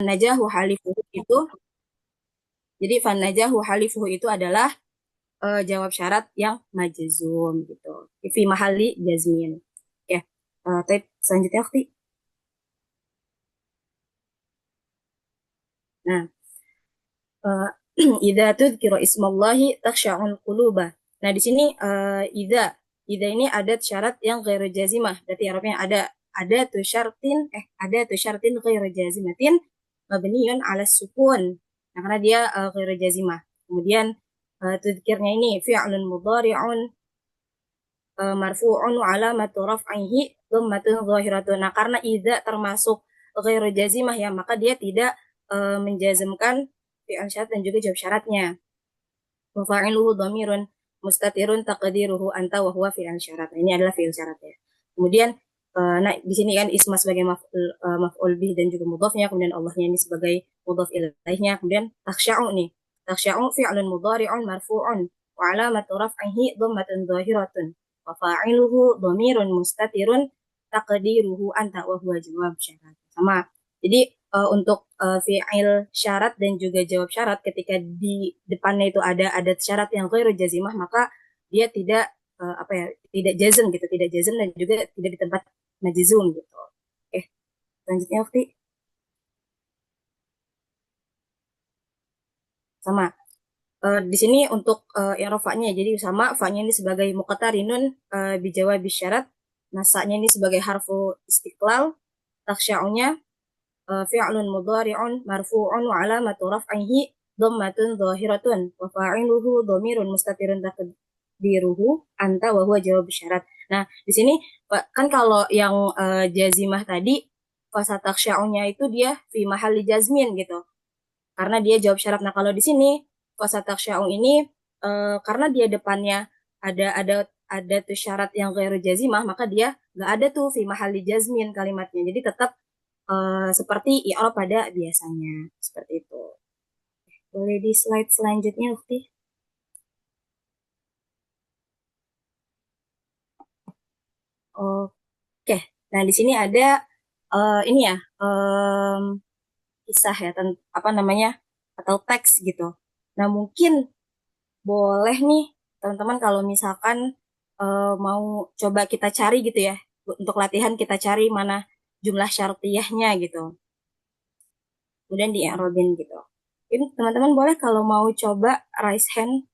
fanajahu halifuhu itu, jadi fanajahu halifuhu itu adalah jawab syarat yang majzum gitu. Fi mahali jazmin. Ya. Tapi selanjutnya waktu. Nah, eh, idza tudhkira ismallahi takhsha'ul quluba. Nah, di sini idza ini adat syarat yang ghairu jazimah. Berarti Arabnya ada tu syartin ghairu jazimatin mabniun ala sukun. Nah, karena dia ghairu jazimah. Kemudian tudhkirnya ini fi'lun mudhari'un marfu'un wa alamatu raf'ihi dhammatun zahiratun. Nah, karena idza termasuk ghairu jazimah ya, maka dia tidak menjazmkan fi'il syarat dan juga jawab syaratnya. Wa fa'iluhu dhamirun mustatirun taqdiruhu anta wa huwa fi'il syarat. Nah, ini adalah fi'il syarat ya. Kemudian nah di sini kan isma sebagai maf'ul bih dan juga mudhafnya, kemudian Allahnya ini sebagai mudhaf ilaihnya, kemudian takhsya'u nih. Takhsya'u fi'lun mudhari'un marfu'un wa alamatu raf'ihi dhammatun dhahiratun wa fa'iluhu dhamirun mustatirun taqdiruhu anta wa huwa jawab syarat. Sama. Jadi untuk fi'il syarat dan juga jawab syarat ketika di depannya itu ada adat syarat yang ghairu jazimah, maka dia tidak apa ya, tidak jazm gitu, tidak jazm dan juga tidak di tempat majzum gitu. Oke, selanjutnya Ukti. Sama. Di sini untuk i'rab fa-nya, jadi sama fa-nya ini sebagai muqtarinun bijawab syarat, nasaknya ini sebagai harfu istiqlal, taksya'unya fi'lun mudhari'un marfu'un wa alamatu raf'ihi dhammatun zahiratun wa fa'iluhu dhamirun mustatirun taqdiruhu anta wa huwa jawab syarat. Nah, di sini kan kalau yang jazimah tadi fasa taksya'unya itu dia fi mahalli jazmin gitu. Karena dia jawab syarat. Nah, kalau di sini fasa taksya'u ini karena dia depannya ada tuh syarat yang ghairu jazimah, maka dia nggak ada tuh fi mahalli jazmin kalimatnya. Jadi tetap seperti i'rab pada biasanya. Seperti itu. Boleh di slide selanjutnya, Ukti? Oke. Nah, di sini ada ini ya, kisah ya, apa namanya, atau teks gitu. Nah, mungkin boleh nih, teman-teman kalau misalkan mau coba kita cari gitu ya, untuk latihan kita cari mana jumlah syartiyahnya gitu. Kemudian di i'rabin gitu. Ini teman-teman boleh kalau mau coba raise hand.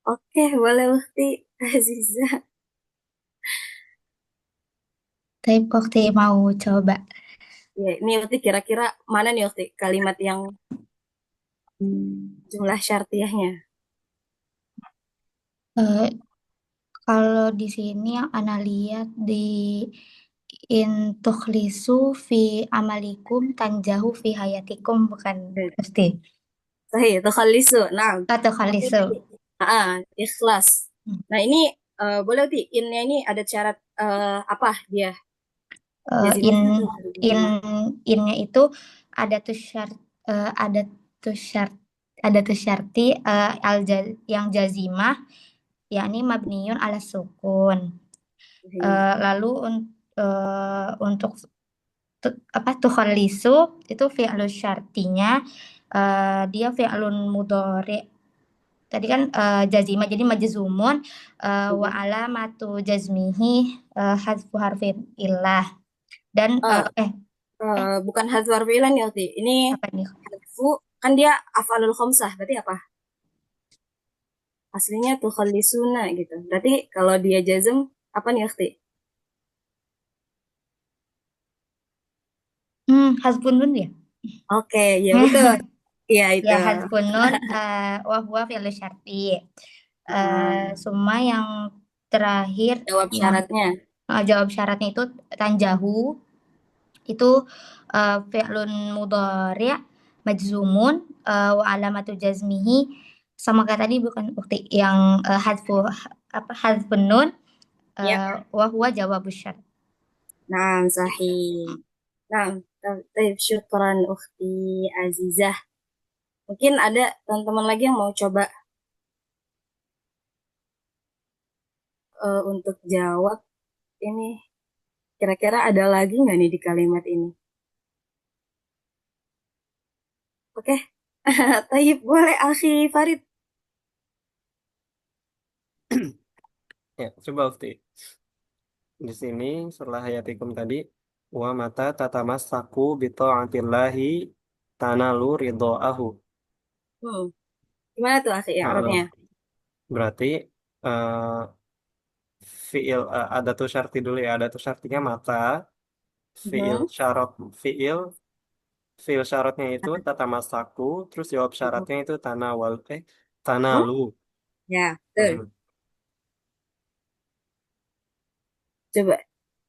Oke, boleh Ukti Aziza. Tapi waktu mau coba. Ya, ini Ukti kira-kira mana nih Ukti kalimat yang jumlah syartiyahnya? Eh, Kalau di sini yang Ana lihat di in tukhlisu fi amalikum tanjahu fi hayatikum bukan mesti Sahih, tukhalisu. Nah, atau berarti khalisu. ikhlas. Nah, ini boleh Ukti, innya ini ada syarat apa dia? In Jazimahnya atau in jazimah? innya itu ada tuh syarat ada tuh syarat ada tuh syarti yang jazimah yakni mabniun ala sukun. Sahih. Lalu untuk apa tuh khalisu itu fi'lun syartinya dia fi'lun mudhari. Tadi kan jazimah jadi majzumun wa alamatu jazmihi hadfu harfin illah dan Eh, eh bukan hadwar fi'lan ya Ukti. Ini apa nih? hadfu, kan dia afalul khamsah. Berarti apa? Aslinya tuh khalisuna gitu. Berarti kalau dia jazm, apa nih Ukti? Hasbun nun ya. Oke, ya betul. Iya itu. Ya hadfun nun wa huwa fi'lu syarti. Ah, Summa yang terakhir jawab yang syaratnya. jawab syaratnya itu tanjahu itu fi'lun mudhari' majzumun wa alamatu jazmihi sama kayak tadi bukan bukti yang hadfun nun Ya. wa huwa jawabus syart. Nah, sahih. Nah, syukran Ukhti Azizah. Mungkin ada teman-teman lagi yang mau coba untuk jawab ini. Kira-kira ada lagi nggak nih di kalimat ini? Oke. Tayyib, boleh akhi Farid. Ya, coba Ufti. Di sini setelah hayatikum tadi, wa mata tatamassaku bi ta'atillahi tanalu ridho'ahu. Hmm. Gimana tuh akhi Heeh. Arabnya? Berarti fiil ada tuh syarti dulu ya, ada tuh syartinya mata, fiil Hmm. syarat, fiil fiil syaratnya itu tatamasaku, terus jawab Hmm. syaratnya itu Hmm. tanalu. Ya, betul. Mhm. Coba.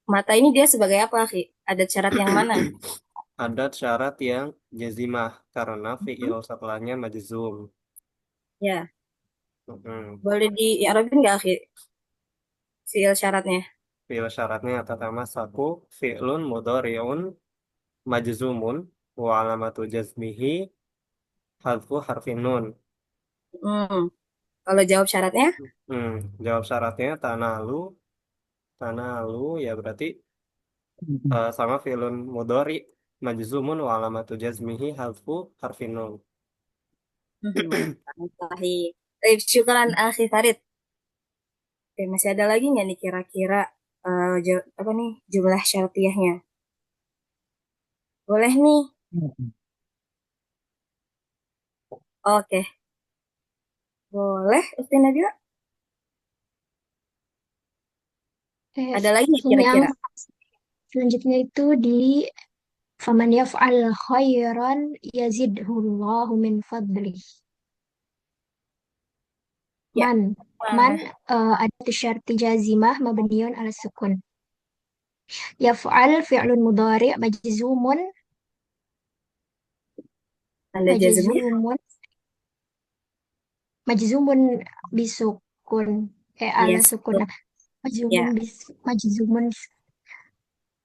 Mata ini dia sebagai apa, akhi? Ada syarat yang mana? Ada syarat yang jazimah karena Hmm. fiil setelahnya majzum. Ya, Mhm. boleh di Arabin nggak, akhi? Fiil syaratnya. Fiil syaratnya tatamasaku fi'lun mudhari'un majzumun wa alamatu jazmihi hadfu harfin nun. Hmm. Kalau jawab syaratnya, Hmm. Jawab syaratnya tanalu ya berarti sama fi'lun mudhari majzumun wa alamatu jazmihi hadfu harfin nun. sahih. Baik, syukran akhi Farid. Oke, masih ada lagi nggak nih kira-kira apa nih jumlah syartiyahnya? Boleh nih. Oke, boleh, Ustaz Nabila. Ada lagi nggak Yang kira-kira? selanjutnya itu di faman yaf'al khairan yazidhullahu min fadlih. Ya. Man, man Nah, ada syarti jazimah mabniyun ala sukun. Yaf'al fi'lun mudhari' tanda jazmnya? majzumun majzumun bisukun ala Yes, sukun. betul. Majzumun Ya, majzumun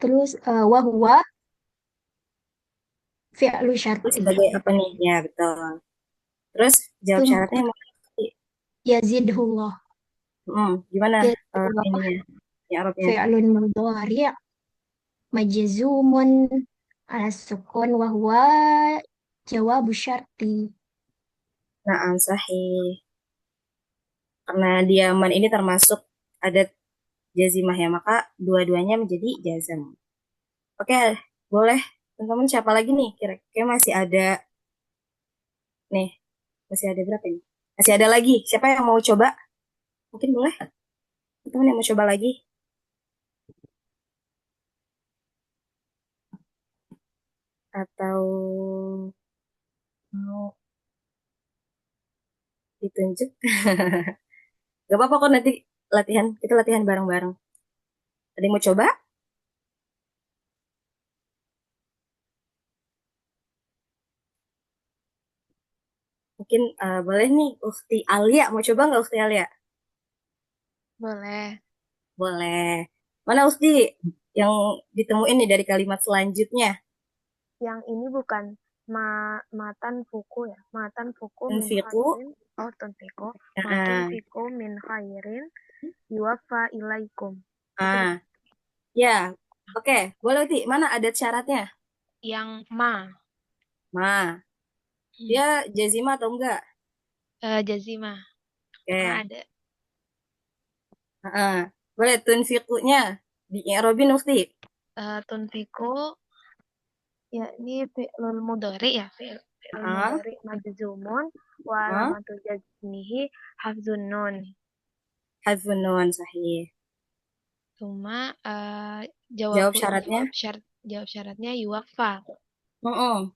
terus wa huwa fi'lu itu syarti. sebagai apa nih? Ya, betul. Terus jawab Tum syaratnya mau yazidhullah. gimana Yazidhullah ininya? Ya, Arabnya. fi'lun mudhari' majzumun ala sukun wa huwa jawabu syarti. Nah, sahih. Karena dia man ini termasuk adat jazimah ya, maka dua-duanya menjadi jazam. Oke, boleh. Teman-teman siapa lagi nih? Kira-kira masih ada nih. Masih ada berapa nih? Masih ada lagi. Siapa yang mau coba? Mungkin boleh. Teman yang mau coba lagi atau mau ditunjuk? Gak apa-apa kok nanti latihan. Kita latihan bareng-bareng. Ada yang mau coba? Mungkin boleh nih, Ukti Alia. Mau coba nggak Ukti Alia? Boleh. Boleh. Mana Ukti yang ditemuin nih dari kalimat selanjutnya? Yang ini bukan matan fuku ya. Matan fuku min Tunfiku. khairin. Oh, tunfiku. Matun Ah, fiku min khairin. Yuwafa ilaikum. Itu ah, ya. Oke, boleh Ukti. Mana adat syaratnya? yang ma. Ma, Hmm. dia jazima atau enggak? Jazimah. Karena Oke. ada Ah, boleh tunfikunya di Robin Ukti. tunfiku yakni fi'lul mudhari ya. Fi'lul Ah, mudhari majzumun wa ah, alamatu jazmihi hafzun nun. Hadfun nun sahih. Cuma Jawab syaratnya? jawab syaratnya yuwafa. Mm-mm.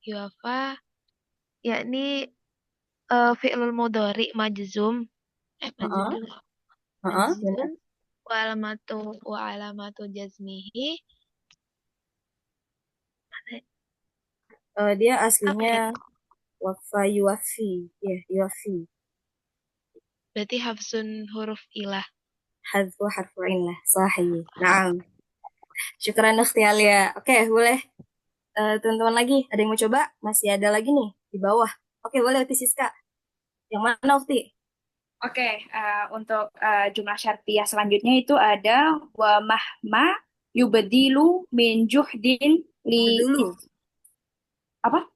Yuwafa yakni fi'lul mudhari majzum Ah, majzum benar. majzum wa alamatu jazmihi Dia apa aslinya ya? wafa yuwafi. Ya, yuwafi. Berarti hafsun huruf ilah. Hadfu harfu illah. Sahih. Nah, syukran Ukti Alia. Oke, boleh. Teman-teman lagi, ada yang mau coba? Masih ada lagi nih di bawah. Oke, boleh Ukti Siska. Yang mana Ukti? Oke, untuk jumlah syartiyah selanjutnya itu ada wa mahma yubadilu min juhdin li Dulu. apa?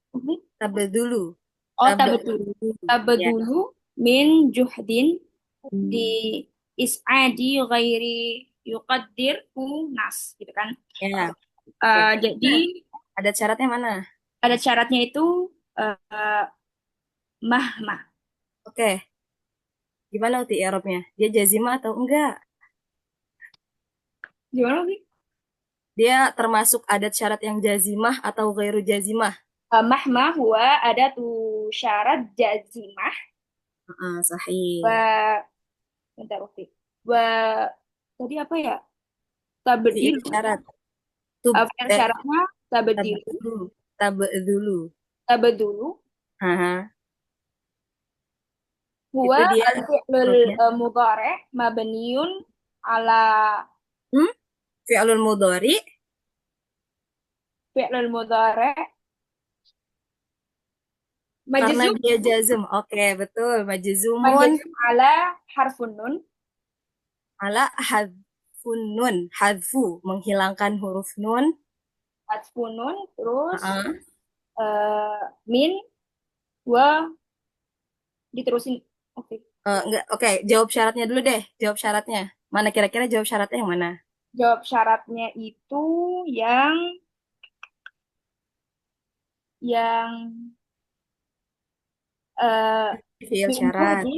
Tabadulu. Oh, Tabadulu. Ya. tabadulu min juhdin di is'adi ghairi yuqaddirhu nas gitu kan. Ya. Oke. Jadi Ada syaratnya mana? ada syaratnya itu eh, mahma. Oke. Gimana uti i'rabnya? Dia jazimah atau enggak? Gimana sih? Dia termasuk adat syarat yang jazimah atau ghairu jazimah? Mahma huwa adatu syarat jazimah Sahih. wa bentar Ukti. Wa tadi apa ya? Tabdil. Fi'il syarat. Tub, Fi'il syaratnya tabdil. tabadulu. Tabadulu. Tabdulu Haha. huwa Itu dia al-fi'lul hurufnya. mudhari' mabniun ala Hmm? Fi'lul mudhari fi'lul mudhari' karena majzum dia jazm. Oke, betul. Majzumun majzum ala harfun nun ala hadfun nun. Hadfu menghilangkan huruf nun. harfun nun terus Heeh. min wa diterusin. Oke. Enggak, oke, jawab syaratnya dulu deh. Jawab syaratnya. Mana kira-kira jawab syaratnya yang mana? Jawab syaratnya itu yang yang eh Fi'il min syarat. juhdi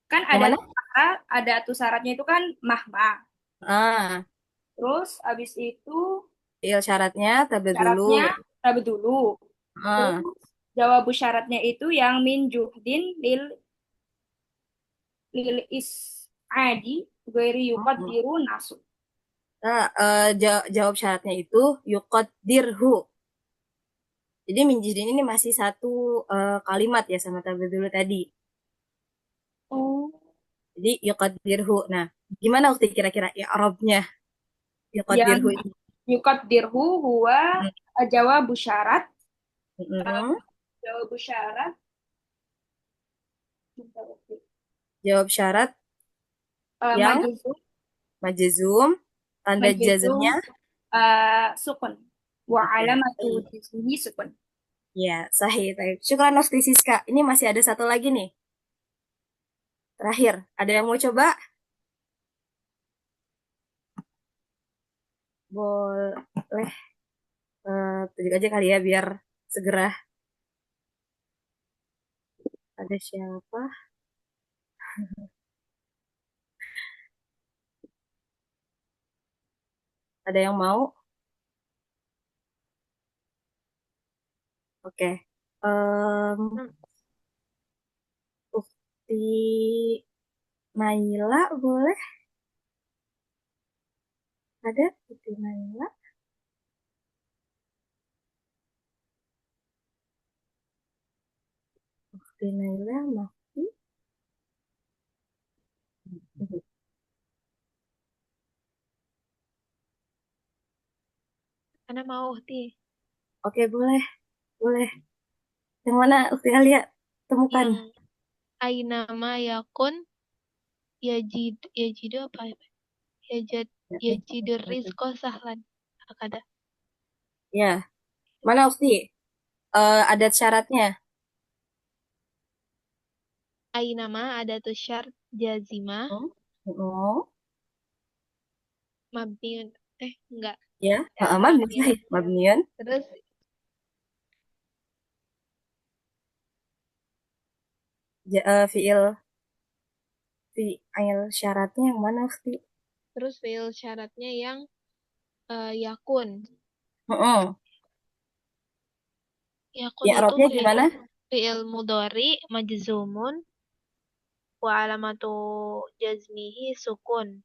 kan Yang ada mana? ada tuh syaratnya itu kan mahma. Ah, Terus abis itu fi'il syaratnya tabadzulu. syaratnya tabi dulu. Ah, Terus jawab syaratnya itu yang min juhdin lil is adi ghairi yuqaddiru nasu. nah, jawab syaratnya itu yuqaddirhu. Jadi minjidin ini masih satu kalimat ya sama tabadzulu tadi. Oh. Jadi yuqaddirhu. Nah, gimana waktu kira-kira i'rabnya Yang yuqaddirhu ini? yuqaddirhu huwa jawabu syarat. Mm-mm. Jawabu syarat. Jawab syarat yang Majzum majzum, tanda majzum jazmnya. sukun. Wa Oke, alamatu baik. jazmihi sukun. Ya, sahih. Baik. Syukran Nofti Siska. Ini masih ada satu lagi nih. Terakhir, ada yang mau coba? Boleh tunjuk aja kali ya biar segera. Ada siapa? Ada yang mau? Oke. Ukti Naila boleh? Ada Ukti Naila? Ukti Naila Mahfi? Ana mau Uhti. Oke, boleh. Boleh. Yang mana Ukti Alia temukan? Yang ainama yakun yajidu apa ya? Yajidur rizqo sahlan. Hakada. Ya. Mana Ukti? Adat syaratnya. Ainama ada tuh syarat jazimah Oh. mabniun. Enggak. Ya, Mabniun. Mabniun. Terus Fi'il syaratnya yang mana Ukti? terus fiil syaratnya yang yakun. Yakun Ya, itu Arabnya gimana? fiil mudhari majzumun wa alamatu jazmihi sukun.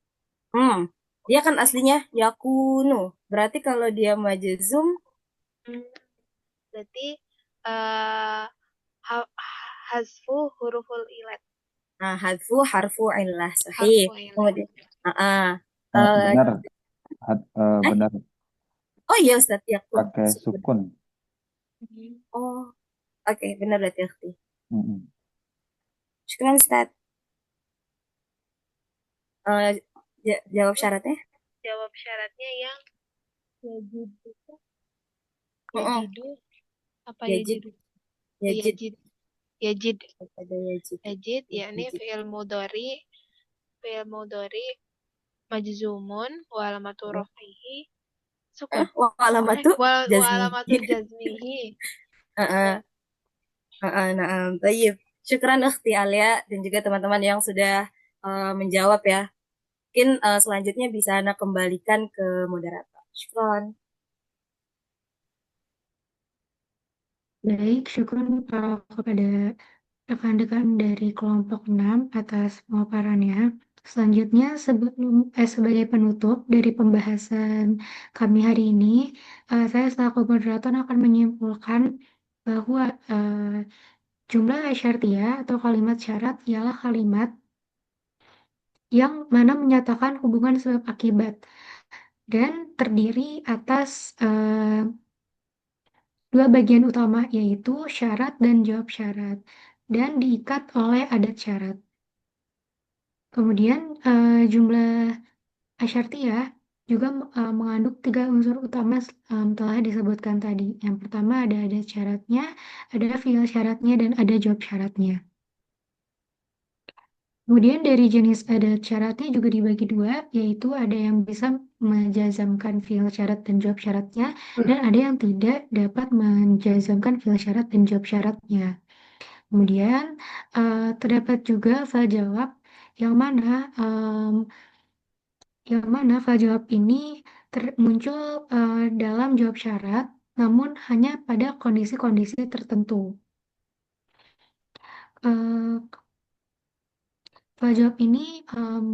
Dia kan aslinya yakunu. Berarti kalau dia majzum, Berarti hazfu huruful ilat. hadfu harfu illah. Sahih. Harfu ilat. Kemudian, Benar, benar oh iya Ustaz, yakun. pakai sukun. Oh, oke, benar berarti Ukti. Mm-mm. Syukran Ustaz. Jawab syaratnya? Jawab syaratnya yang yajidu. Mm-mm. Yajidu Apa Yajid. yajidu? Yajid. Yajid. Yajid. Ada yajid. Yajid yakni Yajid. fi'il mudhari majzumun wa alamatu raf'ihi sukun. Wa alamatu Wa alamatu jazmihi. jazmihi. Heeh. Naam. Baik. Syukran Ukhti Alia dan juga teman-teman yang sudah menjawab ya. Mungkin selanjutnya bisa Ana kembalikan ke moderator. Syukran. Baik, syukur kepada rekan-rekan dari kelompok 6 atas pemaparannya. Selanjutnya, sebagai penutup dari pembahasan kami hari ini, saya selaku moderator akan menyimpulkan bahwa jumlah syartiyah atau kalimat syarat ialah kalimat yang mana menyatakan hubungan sebab akibat dan terdiri atas dua bagian utama, yaitu syarat dan jawab syarat, dan diikat oleh adat syarat. Kemudian jumlah asyartiyah juga mengandung 3 unsur utama telah disebutkan tadi. Yang pertama ada adat syaratnya, ada fiil syaratnya, dan ada jawab syaratnya. Kemudian dari jenis adat syaratnya juga dibagi dua, yaitu ada yang bisa menjazamkan fiil syarat dan jawab syaratnya, dan ada yang tidak dapat menjazamkan fiil syarat dan jawab syaratnya. Kemudian terdapat juga fa'al jawab yang mana fa'al jawab ini muncul dalam jawab syarat, namun hanya pada kondisi-kondisi tertentu. Fa'al jawab ini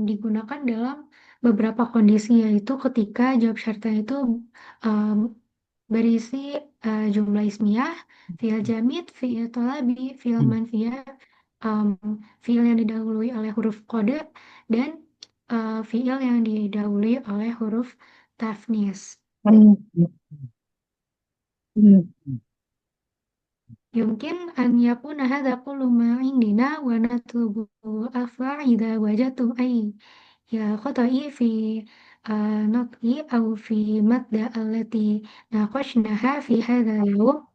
digunakan dalam beberapa kondisi, yaitu ketika jawab syaratnya itu berisi jumlah ismiyah, fi'il jamid, fi'il thalabi, fi'il manfiyah, fi'il yang didahului oleh huruf kode, dan fi'il yang didahului oleh huruf tafnis. Yumkin an yakuna hadha kullu ma indina wa natlubu afwa idza wajadtum ay ya khata'i fi nutqi aw fi madda allati naqashnaha fi hadha al-yawm.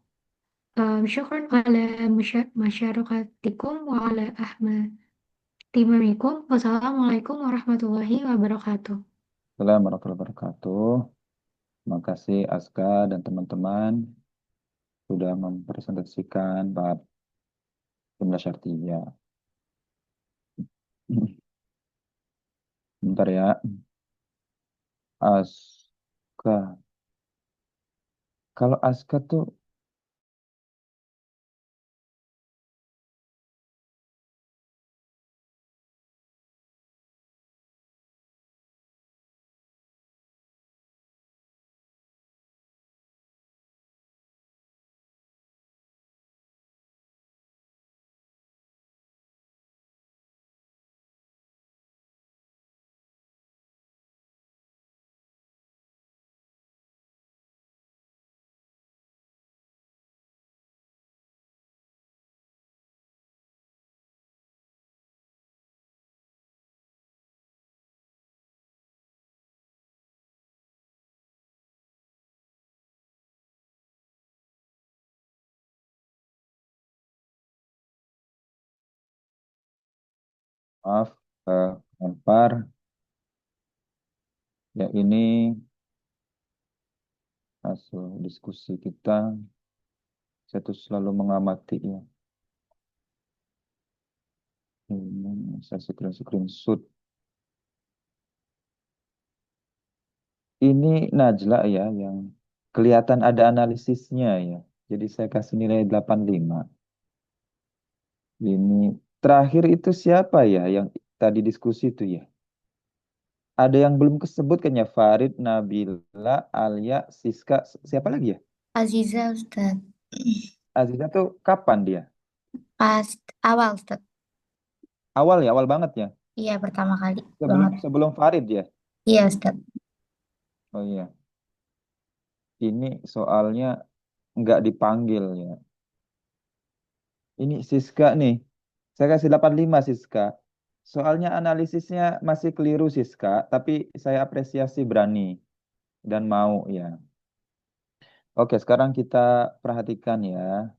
Syukran ala masyarakatikum wa ala timamikum. Wassalamualaikum warahmatullahi wabarakatuh. Assalamualaikum warahmatullahi wabarakatuh. Terima kasih Aska dan teman-teman sudah mempresentasikan bab jumlah syartiyah. Bentar ya. Aska. Kalau Aska tuh maaf lempar ya, ini hasil diskusi kita. Saya tuh selalu mengamati ya. Ini saya screenshot. Ini Najla ya yang kelihatan ada analisisnya ya. Jadi saya kasih nilai 85. Ini terakhir itu siapa ya yang tadi diskusi itu ya? Ada yang belum kesebut kayaknya, Farid, Nabila, Alia, Siska, siapa lagi ya? Aziza Ustaz. Aziza tuh kapan dia? Pas awal Ustaz. Awal ya, awal banget ya. Iya, pertama kali Sebelum banget. sebelum Farid ya. Iya Ustaz. Oh iya. Ini soalnya nggak dipanggil ya. Ini Siska nih. Saya kasih 85 Siska. Soalnya analisisnya masih keliru Siska, tapi saya apresiasi berani dan mau ya. Oke, sekarang kita perhatikan ya.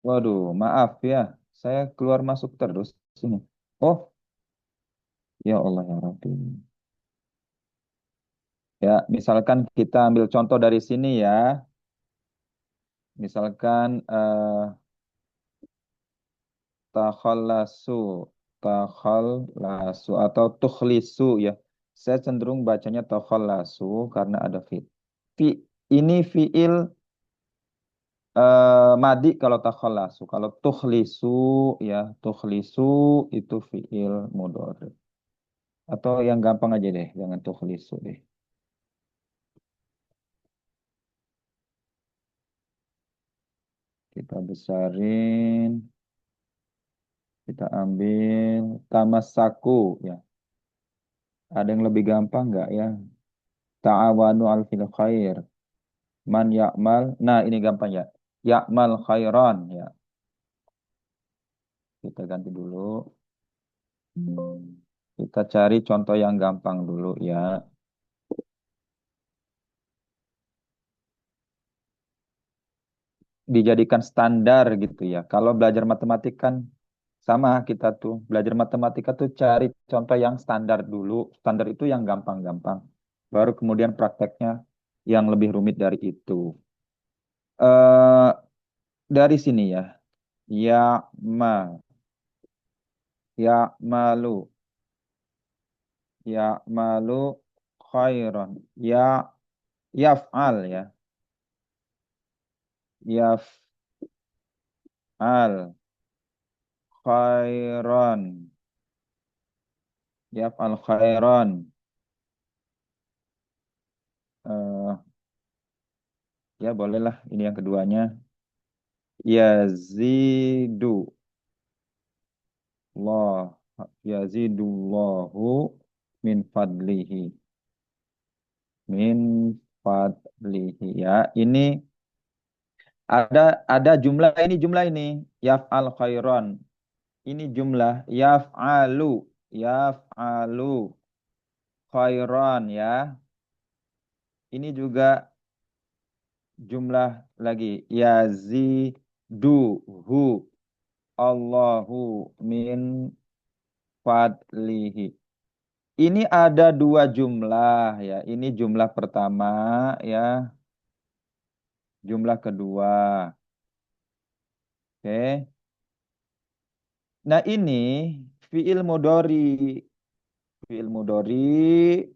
Waduh, maaf ya. Saya keluar masuk terus sini. Oh, ya Allah ya Rabbi. Ya, misalkan kita ambil contoh dari sini ya. Misalkan takhallasu, takhallasu atau tukhlisu ya. Saya cenderung bacanya takhallasu karena ada fi. Fi ini fiil madi kalau takhallasu. Kalau tukhlisu ya, tukhlisu itu fiil mudhari. Atau yang gampang aja deh, jangan tukhlisu deh. Kita besarin, kita ambil tamassaku ya. Ada yang lebih gampang nggak ya? Ta'awanu al fil khair. Man ya'mal. Nah, ini gampang ya. Ya'mal khairan ya. Kita ganti dulu. Kita cari contoh yang gampang dulu ya. Dijadikan standar gitu ya. Kalau belajar matematik kan sama kita tuh. Belajar matematika tuh cari contoh yang standar dulu. Standar itu yang gampang-gampang. Baru kemudian prakteknya yang lebih rumit dari itu. eh dari sini ya. Ya ma, ya malu, ya malu khairan. Ya yaf'al ya. Yaf'al khairan. Yaf'al khairan. eh ya bolehlah ini yang keduanya. Yazidu Allah, yazidullahu min fadlihi, min fadlihi ya. Ini ada jumlah ini yaf'al khairan. Ini jumlah yaf'alu khairan ya. Ini juga jumlah lagi yaziduhu Allahu min fadlihi. Ini ada dua jumlah ya. Ini jumlah pertama ya. Jumlah kedua. Oke. Nah ini fiil mudhari. Fiil mudhari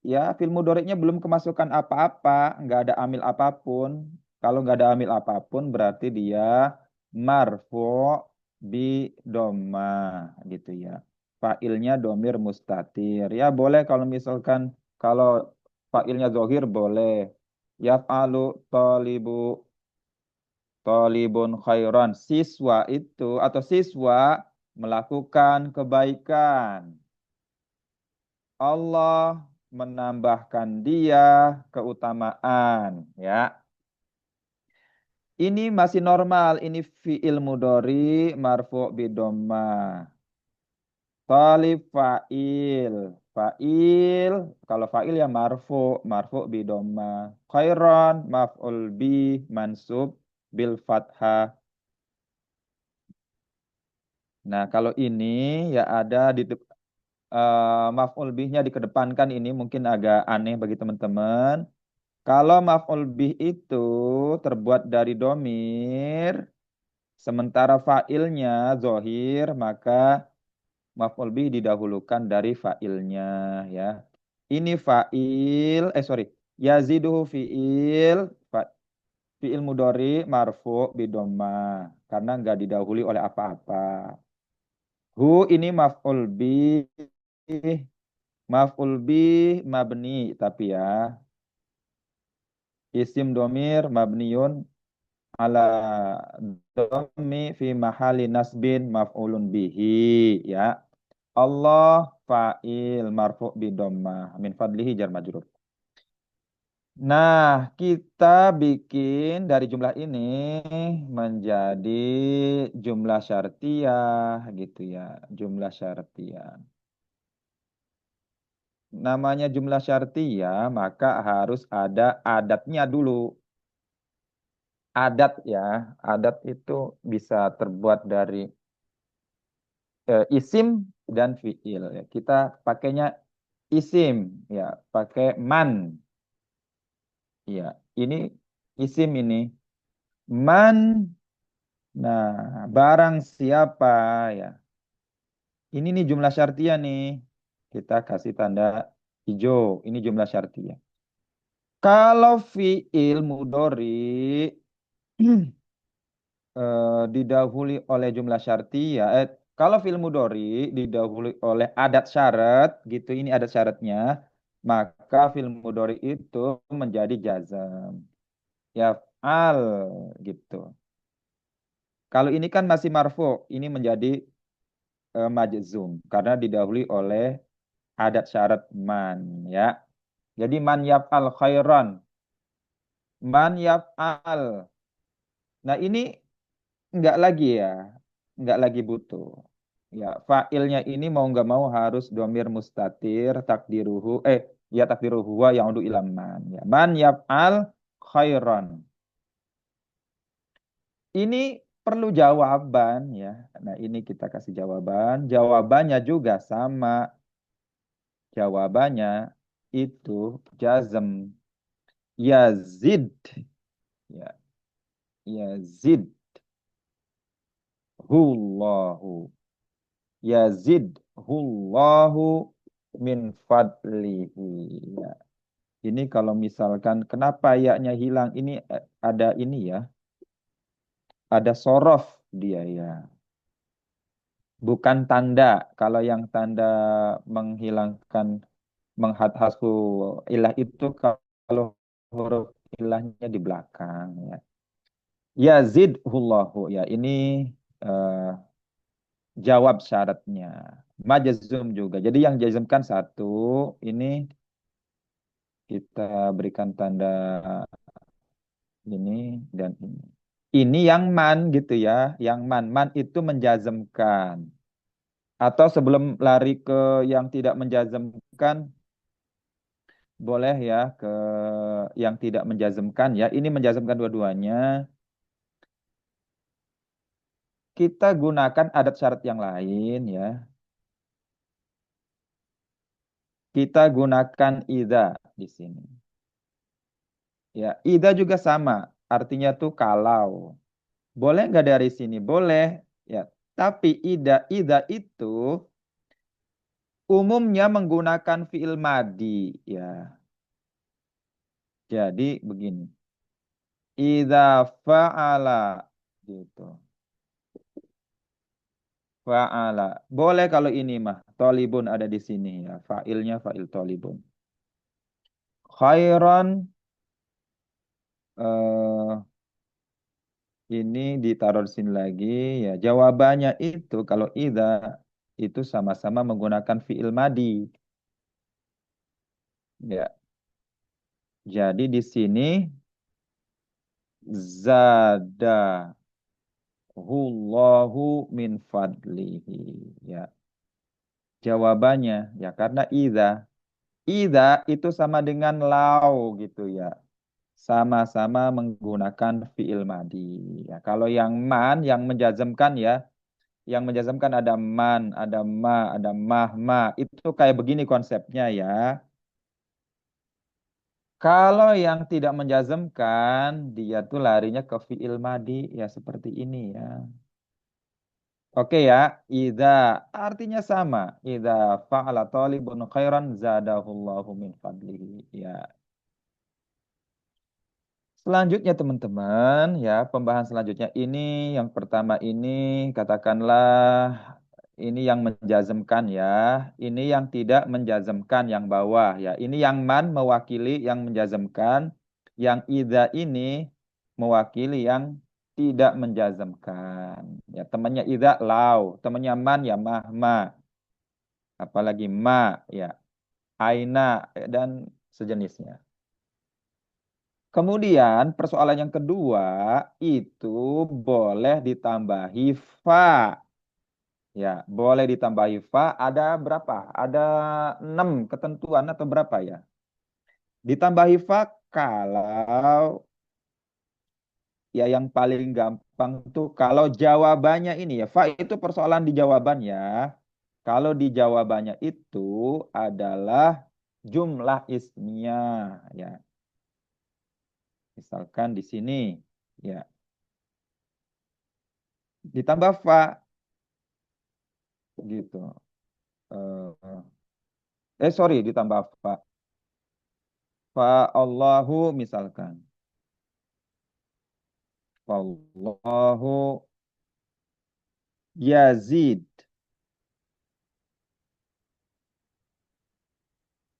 ya, fiil mudhari'nya belum kemasukan apa-apa, nggak ada amil apapun. Kalau nggak ada amil apapun berarti dia marfu bi dhamma gitu ya. Fa'ilnya domir mustatir. Ya boleh kalau misalkan kalau fa'ilnya zohir boleh. Yaf'alu tolibu tolibun khairan. Siswa itu atau siswa melakukan kebaikan. Allah menambahkan dia keutamaan ya. Ini masih normal, ini fi'il mudhari marfu bidhamma. Talib fa'il. Fa'il kalau fa'il ya marfu bidhamma. Khairan maf'ul bi mansub bil fathah. Nah, kalau ini ya ada di maf'ul bihnya dikedepankan, ini mungkin agak aneh bagi teman-teman. Kalau maf'ul bih itu terbuat dari domir, sementara fa'ilnya zohir, maka maf'ul bih didahulukan dari fa'ilnya ya. Ini fa'il, sorry, yaziduhu fi'il, Fi'il mudhari marfu bidomma karena nggak didahului oleh apa-apa. Hu ini maf'ul bi mabni tapi ya isim domir mabniun ala dhammi fi mahali nasbin maf'ulun bihi ya. Allah fa'il marfu bidomma min fadlihi jar majrur. Nah, kita bikin dari jumlah ini menjadi jumlah syartiyah gitu ya, jumlah syartiyah. Namanya jumlah syartiyah, maka harus ada adatnya dulu. Adat ya, adat itu bisa terbuat dari isim dan fiil. Ya. Kita pakainya isim, ya, pakai man. Ya, ini isim ini. Man. Nah, barang siapa ya. Ini nih jumlah syartiyah nih. Kita kasih tanda hijau. Ini jumlah syartiyah. Kalau fiil mudhari didahului oleh jumlah syartiyah, kalau fiil mudhari didahului oleh adat syarat, gitu. Ini adat syaratnya, maka fiil mudhari itu menjadi jazam. Ya, al gitu. Kalau ini kan masih marfu, ini menjadi majzum karena didahului oleh adat syarat man ya. Jadi man yaf'al khairan. Man yaf'al. Nah, ini enggak lagi ya. Enggak lagi butuh. Ya, fa'ilnya ini mau enggak mau harus domir mustatir takdiruhu ya takdiruhu wa ya'udu ila man ya. Man yaf'al khairan. Ini perlu jawaban ya. Nah, ini kita kasih jawaban. Jawabannya juga sama. Jawabannya itu jazm. Yazid. Ya, yazid. Hullahu. Yazid. Hullahu min fadlihi. Ya. Ini kalau misalkan kenapa yaknya hilang ini ada ini ya. Ada sorof dia ya. Bukan tanda. Kalau yang tanda menghilangkan menghadhasku ilah itu kalau huruf ilahnya di belakang ya. Yazidhullahu ya ini eh, jawab syaratnya. Majazum juga. Jadi yang jazmkan satu ini kita berikan tanda ini dan ini. Ini yang man gitu ya. Yang man itu menjazmkan. Atau sebelum lari ke yang tidak menjazmkan boleh ya ke yang tidak menjazmkan ya. Ini menjazmkan dua-duanya. Kita gunakan adat syarat yang lain ya. Kita gunakan ida di sini. Ya, ida juga sama. Artinya tuh kalau. Boleh nggak dari sini? Boleh. Ya, tapi ida itu umumnya menggunakan fiil madi ya. Jadi begini. Ida fa'ala gitu. Fa'ala. Boleh kalau ini mah. Tolibun ada di sini ya. Fa'ilnya fa'il tolibun. Khairan. Ini ditaruh di sini lagi. Ya, jawabannya itu kalau ida itu sama-sama menggunakan fi'il madi. Ya. Jadi di sini zada hullahu min fadlihi. Ya. Jawabannya ya karena ida itu sama dengan lau gitu ya. Sama-sama menggunakan fi'il madi. Ya, kalau yang man yang menjazmkan ya, yang menjazmkan ada man, ada ma, ada ma. Itu kayak begini konsepnya ya. Kalau yang tidak menjazmkan, dia tuh larinya ke fi'il madi ya seperti ini ya. Oke ya, idza artinya sama. Idza fa'ala talibun khairan zadahullahu min fadlihi. Ya. Selanjutnya teman-teman, ya pembahasan selanjutnya ini yang pertama ini katakanlah ini yang menjazmkan ya, ini yang tidak menjazmkan yang bawah ya. Ini yang man mewakili yang menjazmkan, yang idza ini mewakili yang tidak menjazmkan. Ya temannya idza lau, temannya man ya mahma, apalagi ma ya aina dan sejenisnya. Kemudian persoalan yang kedua itu boleh ditambahi fa. Ya, boleh ditambahi fa. Ada berapa? Ada 6 ketentuan atau berapa ya? Ditambahi fa kalau ya yang paling gampang tuh kalau jawabannya ini ya. Fa itu persoalan di jawabannya. Kalau di jawabannya itu adalah jumlah ismiyah ya. Misalkan di sini ya. Ditambah fa gitu. Sorry ditambah fa. Fa Allahu misalkan. Fallahu yazid.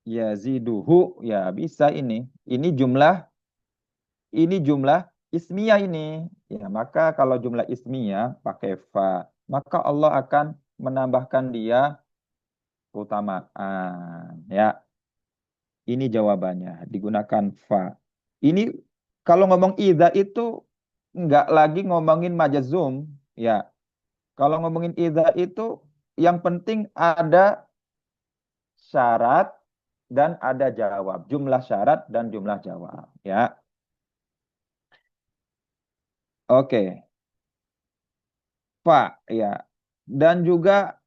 Yaziduhu ya bisa ini. Ini jumlah ismiyah ini. Ya, maka kalau jumlah ismiyah pakai fa, maka Allah akan menambahkan dia keutamaan. Ya, ini jawabannya digunakan fa. Ini kalau ngomong idza itu nggak lagi ngomongin majazum, ya. Kalau ngomongin idza itu yang penting ada syarat dan ada jawab. Jumlah syarat dan jumlah jawab, ya. Oke. Fa, ya. Dan juga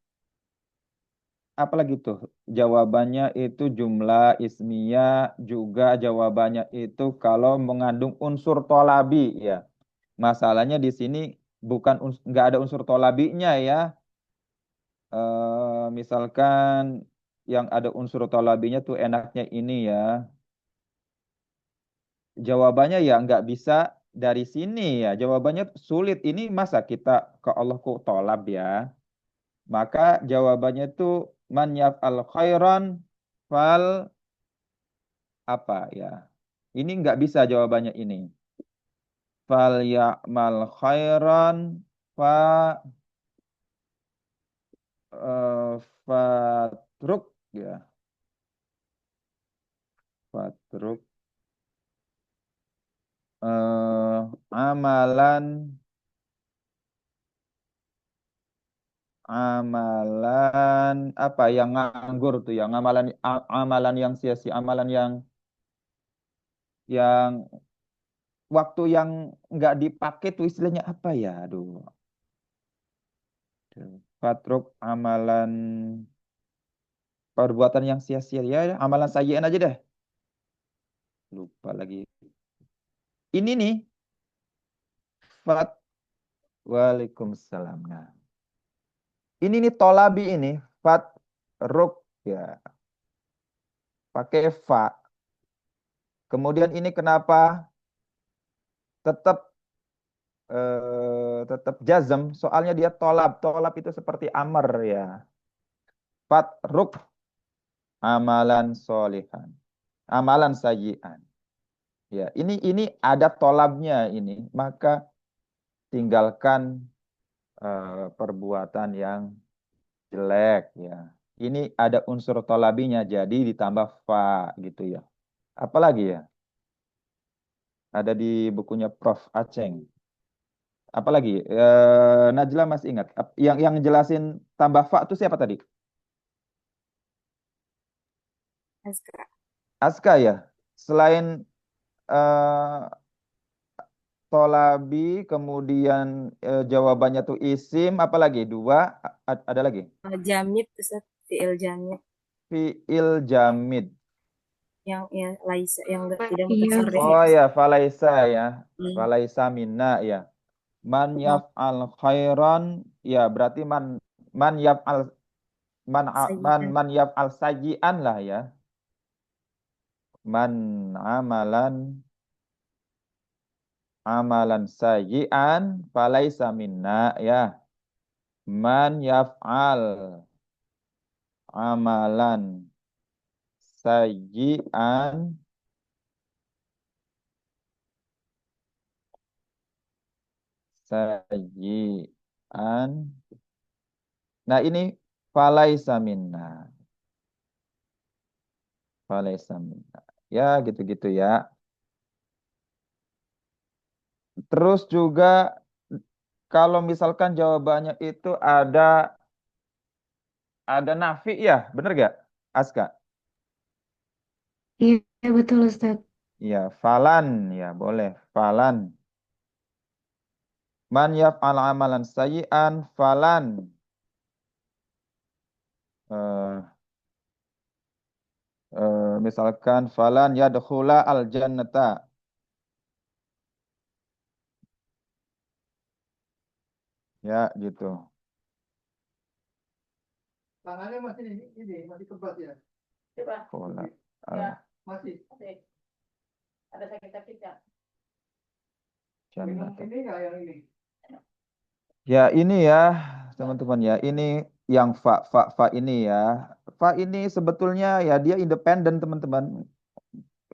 apalagi tuh? Jawabannya itu jumlah ismiyah, juga jawabannya itu kalau mengandung unsur tolabi, ya. Masalahnya di sini bukan nggak ada unsur tolabinya ya. Misalkan yang ada unsur tolabinya tuh enaknya ini ya. Jawabannya ya nggak bisa dari sini ya. Jawabannya sulit. Ini masa kita ke Allah kok tolab ya. Maka jawabannya itu man yaf'al khairan fal apa ya. Ini nggak bisa jawabannya ini. Fal ya'mal khairan fa fatruk ya. Fatruk amalan amalan apa yang nganggur tuh yang amalan yang sia-sia amalan yang waktu yang nggak dipakai tuh istilahnya apa ya aduh fatruk amalan perbuatan yang sia-sia ya amalan sayyi'an aja deh lupa lagi ini nih fat Waalaikumsalam nah ini nih tolabi ini fatruk ya pakai fa kemudian ini kenapa tetap tetap jazm soalnya dia tolab itu seperti amr ya fatruk amalan solihan amalan sayyi'an ya ini ada tolabnya ini maka tinggalkan perbuatan yang jelek ya ini ada unsur tolabinya jadi ditambah fa gitu ya apalagi ya ada di bukunya Prof Aceng apalagi Najla masih ingat yang jelasin tambah fa itu siapa tadi Azka. Aska ya selain eh, tolabi kemudian jawabannya tuh isim apalagi dua ada lagi Jamid, Ustaz, fi'il jamid fiil jamid yang ya laisa yang tidak Iya, mutasarrif oh itu. ya falaisa ya Hmm. falaisa minna ya man Nah, yaf'al khairan ya berarti man yaf'al sayyi'an. man yaf'al sajian lah ya man amalan amalan sayyi'an falaisa minna ya. Man yaf'al amalan sayyi'an sayyi'an. Nah, ini falaisa minna. Falaisa minna. Ya, gitu-gitu ya. Terus juga kalau misalkan jawabannya itu ada nafi ya, bener gak, Aska? Iya, betul Ustaz. Ya, falan ya, boleh. Falan. Man yaf'al amalan sayyi'an falan. Eh, misalkan falan yadkhula al jannata. Ya, gitu. Tangannya masih ini masih kebas ya. Khula Ya, al masih. Ada sakit-sakit ya. jannata. Ini enggak yang ini? Ya, ini ya, teman-teman ya. Ini yang fa ini ya. Fa ini sebetulnya ya dia independen, teman-teman.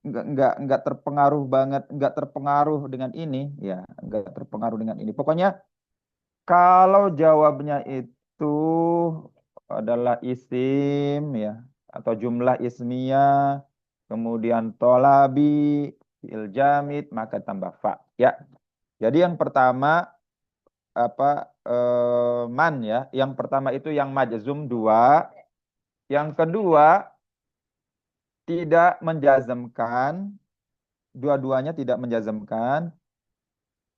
Enggak terpengaruh banget, enggak terpengaruh dengan ini ya, enggak terpengaruh dengan ini. Pokoknya kalau jawabnya itu adalah isim ya atau jumlah ismiyah, kemudian tolabi, fi'il jamid, maka tambah fa ya. Jadi yang pertama apa man ya. Yang pertama itu yang majzum dua, yang kedua tidak menjazmkan, dua-duanya tidak menjazmkan.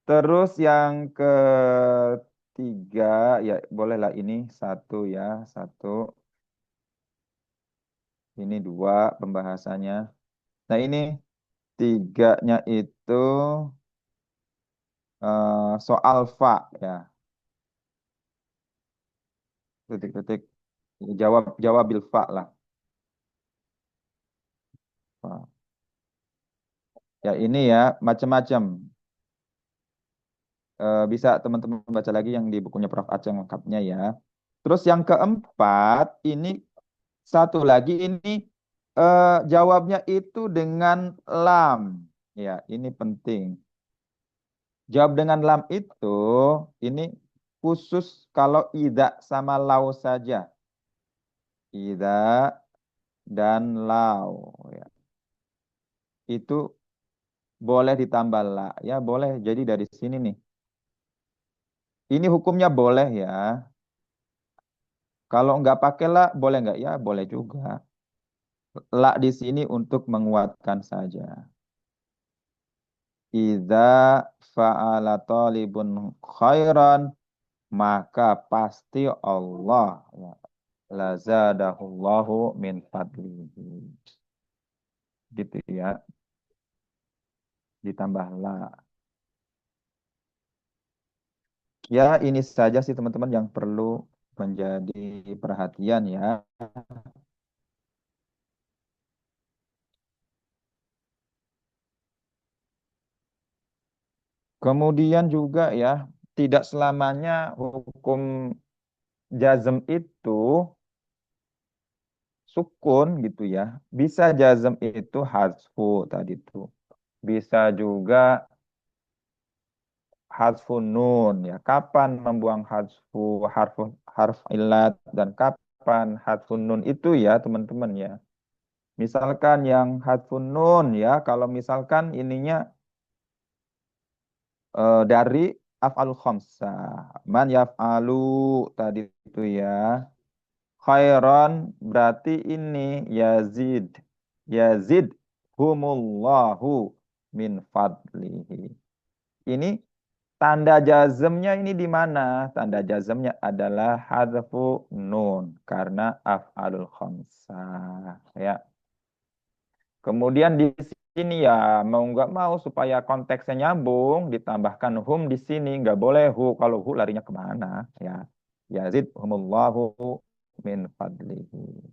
Terus yang ketiga, ya bolehlah ini satu ya, satu. Ini dua pembahasannya. Nah ini tiganya itu soal fa ya. Titik-titik. Jawab bil fa lah. Fa. Ya ini ya macam-macam. Bisa teman-teman baca lagi yang di bukunya Prof. Aceh lengkapnya ya. Terus yang keempat ini satu lagi ini jawabnya itu dengan lam. Ya, ini penting. Jawab dengan lam itu ini khusus kalau ida sama lau saja. Ida dan lau ya. Itu boleh ditambah la ya, boleh. Jadi dari sini nih. Ini hukumnya boleh ya. Kalau nggak pakai la, boleh nggak? Ya, boleh juga. La di sini untuk menguatkan saja. Idza fa'ala talibun khairan, maka pasti Allah ya, lazadahullahu min fadlihi. Gitu ya. Ditambah la. Ya, ini saja sih teman-teman yang perlu menjadi perhatian ya. Kemudian juga ya, tidak selamanya hukum jazm itu sukun gitu ya. Bisa jazm itu hazfu tadi itu. Bisa juga hazfun nun ya. Kapan membuang harf illat dan kapan hazfun nun itu ya teman-teman ya. Misalkan yang hazfun nun ya, kalau misalkan ininya dari af'al khamsah. Man yaf'alu tadi itu ya. Khairon berarti ini Yazid. Yazid humullahu min fadlihi. Ini tanda jazmnya ini di mana? Tanda jazmnya adalah hadfu nun karena af'alul khamsah ya. Kemudian di sini ya mau nggak mau supaya konteksnya nyambung ditambahkan hum di sini nggak boleh hu, kalau hu larinya kemana ya. Yazid humullahu min fadlihi.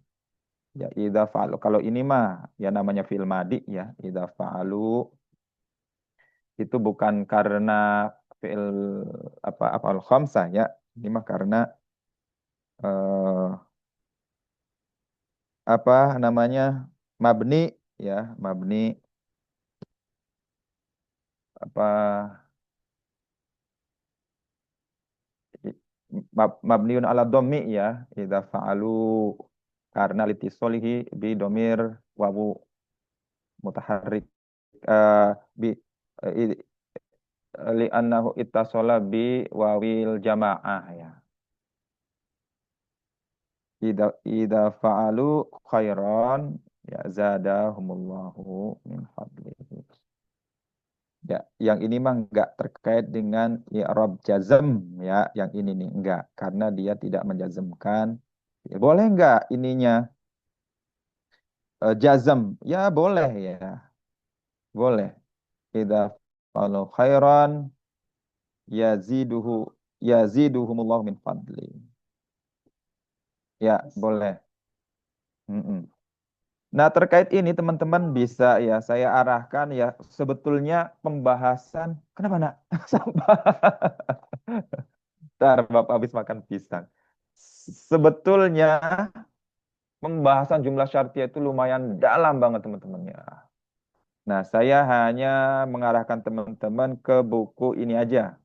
Ya idza fa'alu, kalau ini mah ya namanya fi'il madi ya, idza fa'alu Itu bukan karena fi'il apa khamsah ya. Ini mah karena eh, apa namanya mabni ya, mabni apa mabniun ala dhammi ya, idza fa'alu karena litisolihi bi domir wawu mutaharrik eh, bi i- li annahu ittasala bi wawil jamaah ya. Idza fa'alu khairan ya zadahumullahu min fadlihi. Ya, yang ini mah enggak terkait dengan i'rab jazm ya, yang ini nih enggak karena dia tidak menjazmkan. Boleh enggak ininya jazm? Ya boleh ya, boleh. Idza fa'alu khairan yaziduhu yaziduhumullahu min fadli. Ya, boleh. Mm-mm. Nah, terkait ini teman-teman bisa ya saya arahkan ya sebetulnya pembahasan kenapa nak? Sampah. Ntar Bapak habis makan pisang. Sebetulnya pembahasan jumlah syartiyah itu lumayan dalam banget teman-teman ya. Nah, saya hanya mengarahkan teman-teman ke buku ini aja.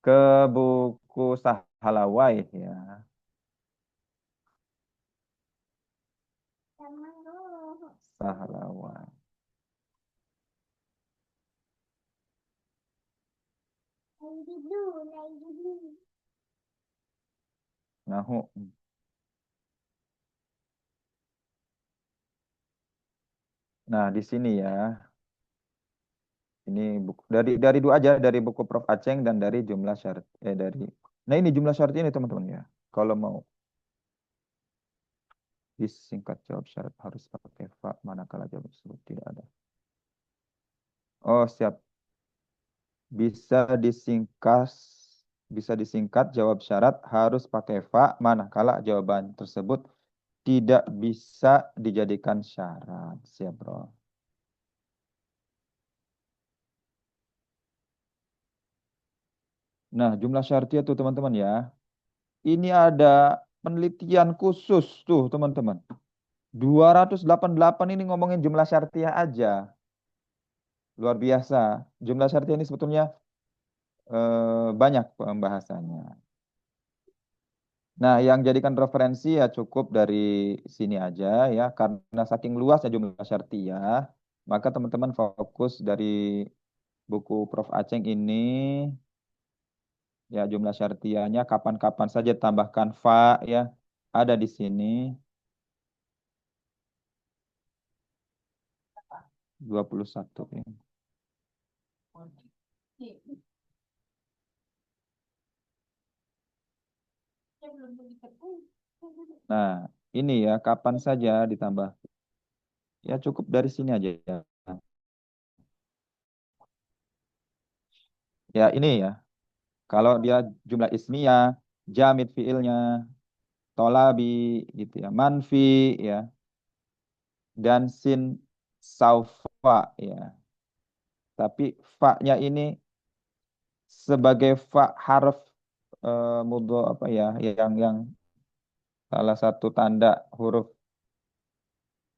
Ke buku Sahalawai ya. Sahalawai. Nahu. Nah, di sini ya. Ini buku dari dua aja dari buku Prof Aceng dan dari jumlah syarat dari. Nah, ini jumlah syarat ini teman-teman ya. Kalau mau disingkat jawab syarat harus pakai fa manakala jawab tersebut tidak ada. Oh, siap. Bisa disingkat jawab syarat harus pakai fa manakala jawaban tersebut tidak bisa dijadikan syarat. Siap, Bro. Nah, jumlah syartiyah tuh teman-teman ya. Ini ada penelitian khusus tuh teman-teman. 288 ini ngomongin jumlah syartiyah aja. Luar biasa. Jumlah syartiyah ini sebetulnya banyak pembahasannya. Nah, yang jadikan referensi ya cukup dari sini aja ya. Karena saking luasnya jumlah syartiyah, maka teman-teman fokus dari buku Prof Aceng ini ya jumlah syartiyahnya kapan-kapan saja tambahkan fa ya. Ada di sini 21 ya. Nah, ini ya kapan saja ditambah. Ya cukup dari sini aja ya. Ya ini ya. Kalau dia jumlah ismiyah, jamid fiilnya, tolabi gitu ya, manfi ya, dan sin saufa ya. Tapi fa-nya ini sebagai fa harf mudho apa ya, yang salah satu tanda huruf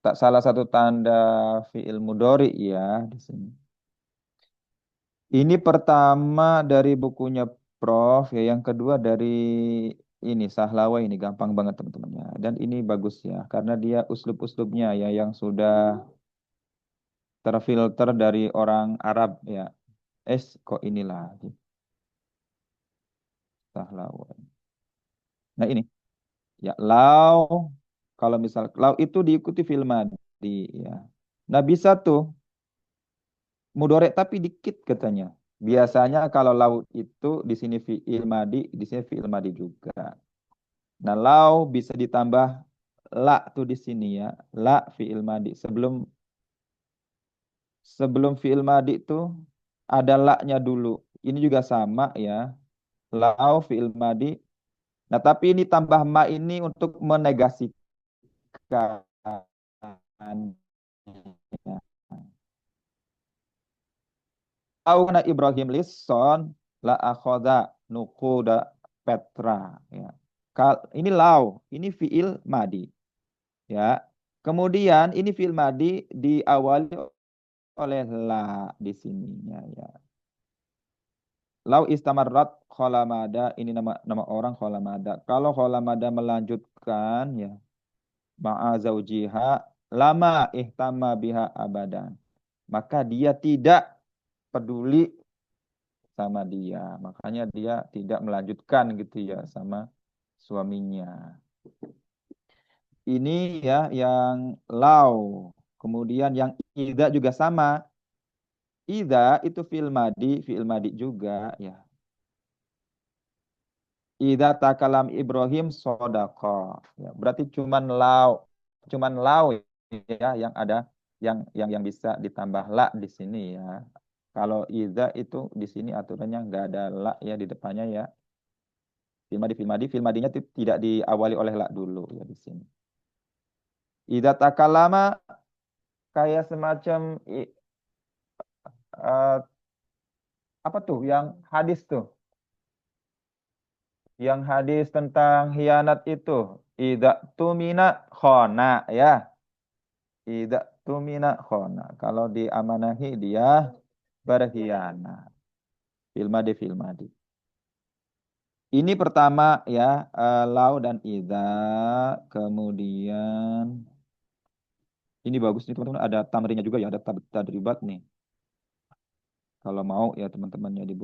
tak salah satu tanda fiil mudhari ya di sini. Ini pertama dari bukunya Prof ya, yang kedua dari ini Sahlawa ini gampang banget teman-teman ya. Dan ini bagus ya karena dia uslub-uslubnya ya yang sudah terfilter dari orang Arab ya. Kok inilah Sahlawa. Nah ini ya lau kalau misal lau itu diikuti fil madi ya. Nah bisa tuh mudorek tapi dikit katanya. Biasanya kalau lau itu di sini fi'il madi, di sini fi'il madi juga. Nah, lau bisa ditambah la tuh di sini ya. La fi'il madi. Sebelum fi'il madi itu ada la-nya dulu. Ini juga sama ya. Lau fi'il madi. Nah, tapi ini tambah ma ini untuk menegasikan. Ya. Auna Ibrahim lisson la akhoda nukuda Petra. Ya. Ini lau, ini fiil madi. Ya. Kemudian ini fiil madi diawali oleh la di sininya ya. Lau istamarrat kholamada, ini nama orang kholamada. Kalau kholamada melanjutkan ya ma'a zaujiha lama ihtama biha abadan. Maka dia tidak peduli sama dia. Makanya dia tidak melanjutkan gitu ya sama suaminya. Ini ya yang lau. Kemudian yang ida juga sama. Ida itu fi'il madi juga ya. Ida takalam Ibrahim sodako. Ya, berarti cuman lau ya yang ada yang bisa ditambah la di sini ya. Kalau ida itu di sini aturannya nggak ada la ya di depannya ya. Fi'il madinya tidak diawali oleh la dulu ya di sini. Ida takalama kayak semacam eh, apa tuh yang hadis tuh? Yang hadis tentang hianat itu. Ida tumina khona ya. Ida tumina khona. Kalau diamanahi dia berkhianat. Fil madi. Ini pertama ya, lau dan ida. Kemudian ini bagus nih teman-teman, ada tamrinnya juga ya, ada tadribat nih. Kalau mau ya teman-temannya di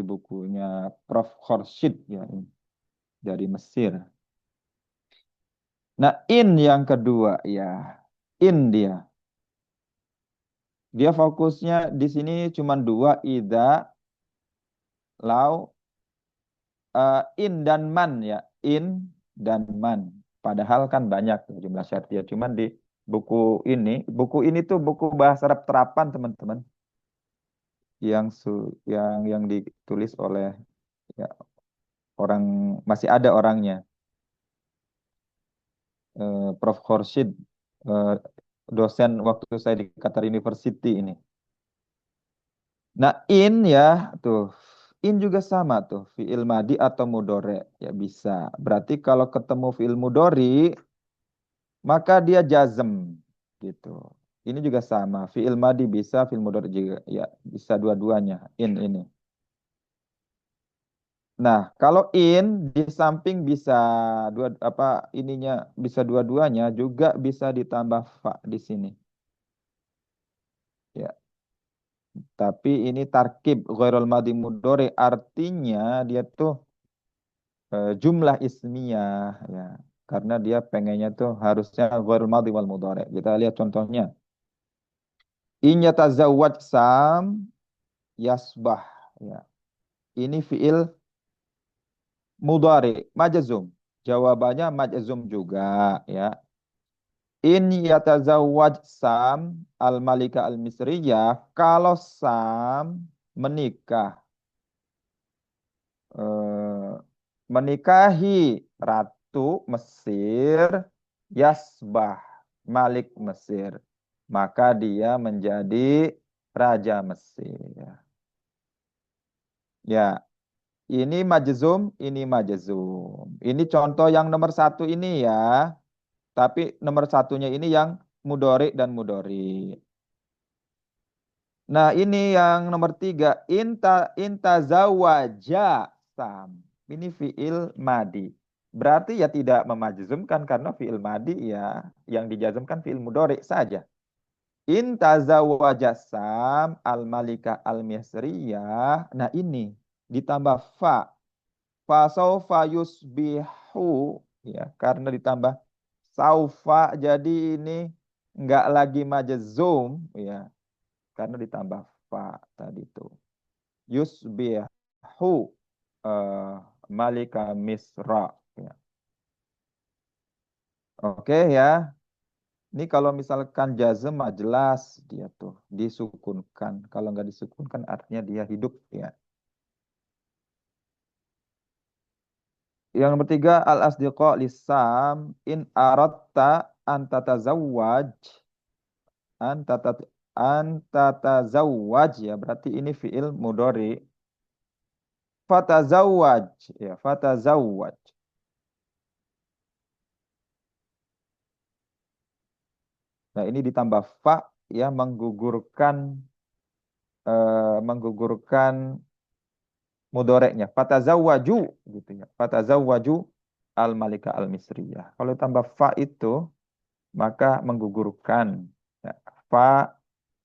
bukunya Prof. Khorshid ya ini, dari Mesir. Nah, in yang kedua ya. In dia. Dia fokusnya di sini cuma dua, ida, lau, in dan man ya. In dan man. Padahal kan banyak jumlah syartiyah. Cuman di buku ini tuh buku bahasa Arab terapan teman-teman. Yang ditulis oleh ya, orang, masih ada orangnya. Prof. Khorshid, dosen waktu saya di Qatar University ini. Nah, in ya, tuh. In juga sama tuh, fi'il madi atau mudore ya bisa. Berarti kalau ketemu fi'il mudori, maka dia jazm gitu. Ini juga sama, fi'il madi bisa, fi'il mudori juga ya bisa dua-duanya. In ini. Nah, kalau in di samping bisa ininya bisa dua-duanya juga bisa ditambah fa di sini. Ya. Tapi ini tarkib ghairul madhi mudhari artinya dia tuh jumlah ismiyah ya. Karena dia pengennya tuh harusnya ghairul madhi wal mudhari. Kita lihat contohnya. In yatazawwaj sam yasbah ya. Ini fiil mudhari majzum. Jawabannya majzum juga ya. In yatazawwaj Sam al-Malika al-Misriyah, kalau Sam menikah menikahi ratu Mesir, Yasbah, Malik Mesir, maka dia menjadi raja Mesir. Ya, ini majzum, ini majzum. Ini contoh yang nomor satu ini ya. Tapi nomor satunya ini yang mudori dan mudori. Nah, ini yang nomor tiga. Inta zawaja sam. Ini fiil madi. Berarti ya tidak memajzumkan karena fiil madi ya yang dijazmkan fiil mudori saja. Inta zawaja sam al-malika al-misriyah. Nah, ini ditambah fa. Fa saufa yusbihu ya karena ditambah saufa, jadi ini enggak lagi majzum ya karena ditambah fa tadi itu. Yusbihu Malika Misra ya. Oke ya. Ini kalau misalkan jazm mah jelas dia tuh disukunkan. Kalau nggak disukunkan artinya dia hidup ya. Yang nomor tiga, al-asdiqa lisam in aratta an tatazawwaj Antatazawwaj ya, berarti ini fiil mudhari. Fatazawwaj ya, fatazawwaj. Nah, ini ditambah fa ya, menggugurkan mudoreknya. Fatazawwaju gitu ya. Fatazawwaju al-malika al-misriyah. Kalau tambah fa itu maka menggugurkan ya. Fa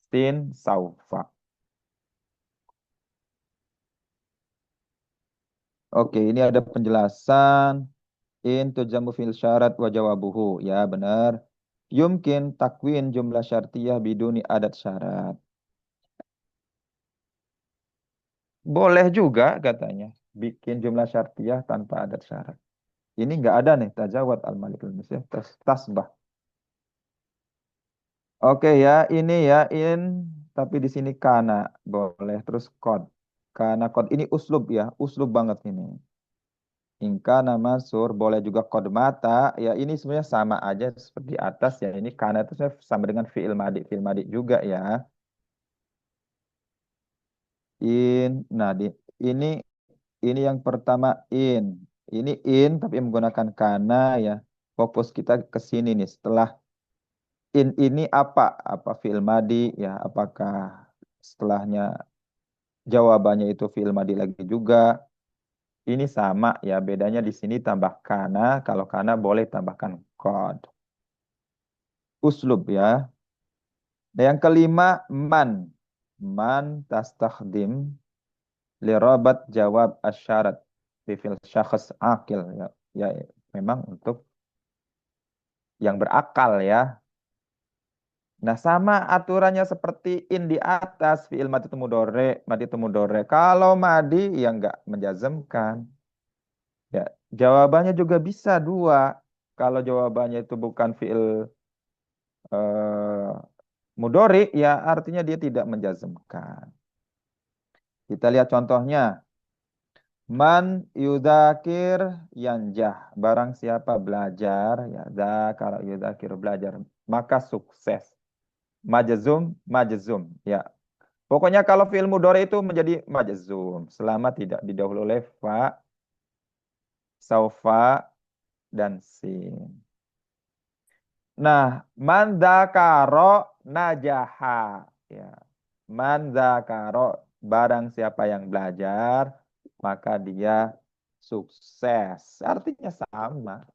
sin saufa. Oke, ini ada penjelasan in tujamu fil syarat wa jawabuhu. Ya, benar. Yumkin takwin jumlah syartiyah biduni adat syarat. Boleh juga katanya bikin jumlah syartiyah tanpa adat syarat. Ini nggak ada nih tajawad al-malikul misriyah tasbah. Oke ya, ini ya in tapi di sini kana boleh terus kod. Kana kod ini uslub ya, uslub banget ini. Ingka nama sur boleh juga kod mata ya, ini sebenarnya sama aja seperti atas ya. Ini kana itu sebenarnya sama dengan fi'il madi juga ya. Nah ini ini yang pertama in. Ini in tapi menggunakan kana ya. Fokus kita ke sini nih setelah in ini apa? Apa fi'il madi ya? Apakah setelahnya jawabannya itu fi'il madi lagi juga? Ini sama ya, bedanya di sini tambah kana, kalau kana boleh tambahkan qad. Uslub ya. Nah, yang kelima man. Man tastakhdim lirabat jawab asyarat fi fil syakhs akil ya. Ya memang untuk yang berakal ya. Nah, sama aturannya seperti in di atas fi'il madi itu mudhore. Kalau madi ya enggak menjazmkan. Ya, jawabannya juga bisa dua. Kalau jawabannya itu bukan fi'il eh, mudhari, ya artinya dia tidak menjazmkan. Kita lihat contohnya. Man yudakir yanjah. Barang siapa belajar, ya zakar yudakir belajar, maka sukses. Majzum, majzum. Ya, pokoknya kalau fi'il mudhari itu menjadi majzum selama tidak didahului oleh fa, saufa, dan sin. Nah, man dzakaro najaha. Ya. Man dzakaro, barang siapa yang belajar, maka dia sukses. Artinya sama.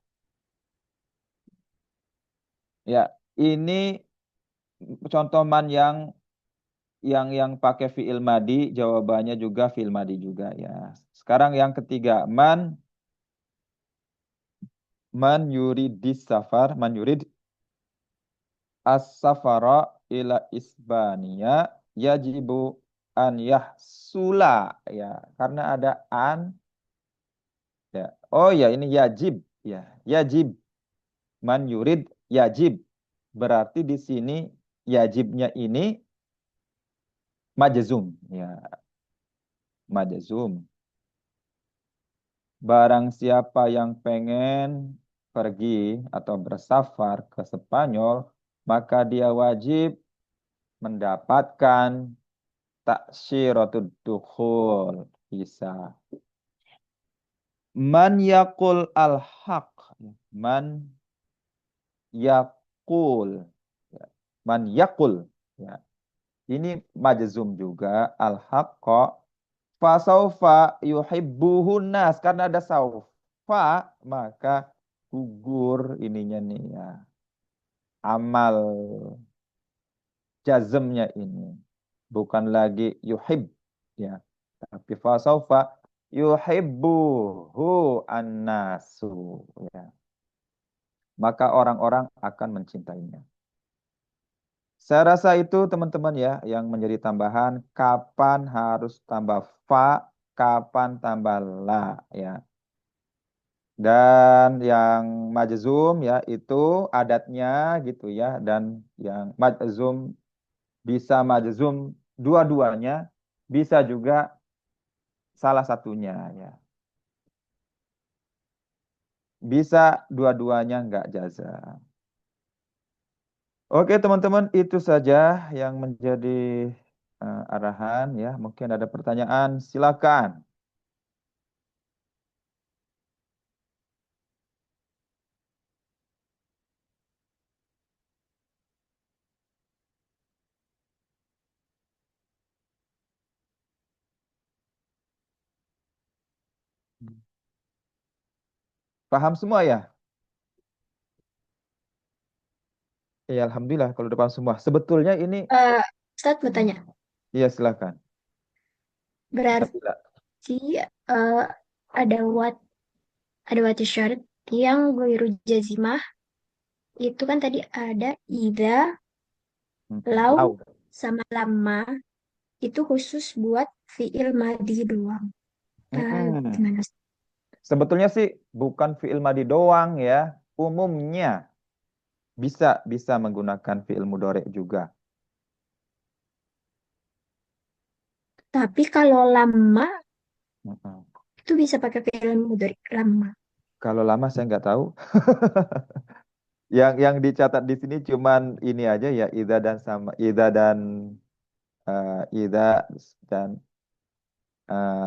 Ya, ini contoh man yang pakai fi'il madi, jawabannya juga fi'il madi juga ya. Sekarang yang ketiga, man yuridis safar, man yurid as-safara ila Isbania yajibu an yahsula ya, karena ada an ya. Oh ya, ini yajib ya. Yajib. Man yurid yajib. Berarti di sini yajibnya ini majzum ya. Majzum. Barang siapa yang pengen pergi atau bersafar ke Spanyol, maka dia wajib mendapatkan taksiratud dukhul. Bisa. Man yakul al-haq. Man yakul. Ya. Man yakul. Ya. Ini majzum juga. Al-haqqa. Fasaufa yuhibbuhun nas. Karena ada saufa, maka gugur ininya nih ya. Amal jazmnya ini. Bukan lagi yuhib. Ya. Tapi fasaufa yuhibbuhu annasu. Ya. Maka orang-orang akan mencintainya. Saya rasa itu teman-teman ya yang menjadi tambahan, kapan harus tambah fa, kapan tambah la ya. Dan yang majzum ya itu adatnya gitu ya, dan yang majzum bisa majzum dua-duanya, bisa juga salah satunya ya. Bisa dua-duanya nggak jazam. Oke, teman-teman, itu saja yang menjadi arahan ya. Mungkin ada pertanyaan, silakan. Paham semua ya? Ya, alhamdulillah kalau udah paham semua. Sebetulnya ini, Ustadz mau tanya, iya silakan. berarti Nabila. eh, ada wat syarat yang ghairu jazimah itu kan tadi ada ida, lau, Lau. sama lama itu khusus buat fiil madi doang. Mm-mm. Gimana? Sebetulnya sih bukan fi'il madi doang ya. Umumnya bisa bisa menggunakan fi'il mudhari juga. Tapi kalau lama Mm-mm. itu bisa pakai fiil mudhari lama. Kalau lama saya nggak tahu. Yang dicatat di sini cuman ini aja ya, ida dan sama ida dan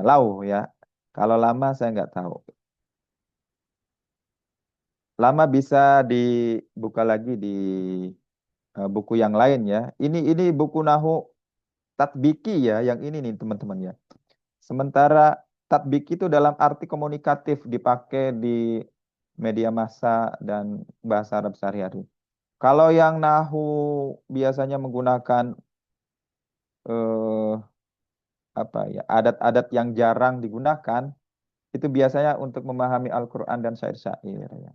lau ya. Kalau lama saya nggak tahu. Lama bisa dibuka lagi di buku yang lain ya. Ini buku Nahu Tatbiki ya, yang ini nih teman-teman ya. Sementara tatbiki itu dalam arti komunikatif dipakai di media massa dan bahasa Arab sehari-hari. Kalau yang Nahu biasanya menggunakan eh, apa ya, adat-adat yang jarang digunakan, itu biasanya untuk memahami Al-Quran dan syair-syair ya.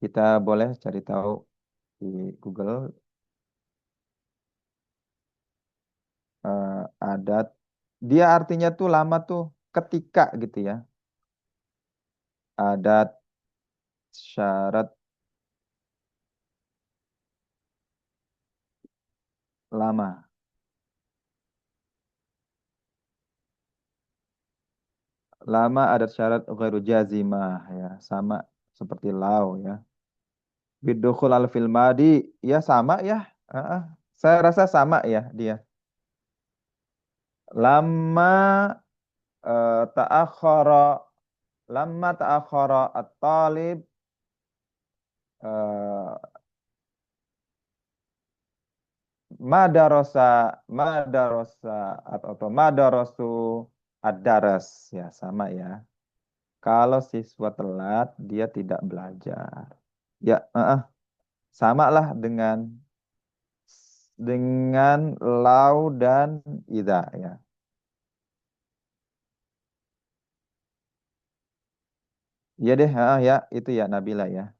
Kita boleh cari tahu di Google adat. Dia artinya tuh lama tuh ketika gitu ya. Adat, syarat, lama. Lama adat syarat ghairu jazimah ya. Sama seperti lau ya. Bidukhul al fil madi ya sama ya. Heeh. Saya rasa sama ya dia. Lama ta'akhara lama ta'akhara at-talib eh, madarosa madarosa apa madarasu ad-daras ya sama ya. Kalau siswa telat dia tidak belajar. Ya, sama lah dengan lau dan ida ya. Iya deh, ya itu ya Nabila ya.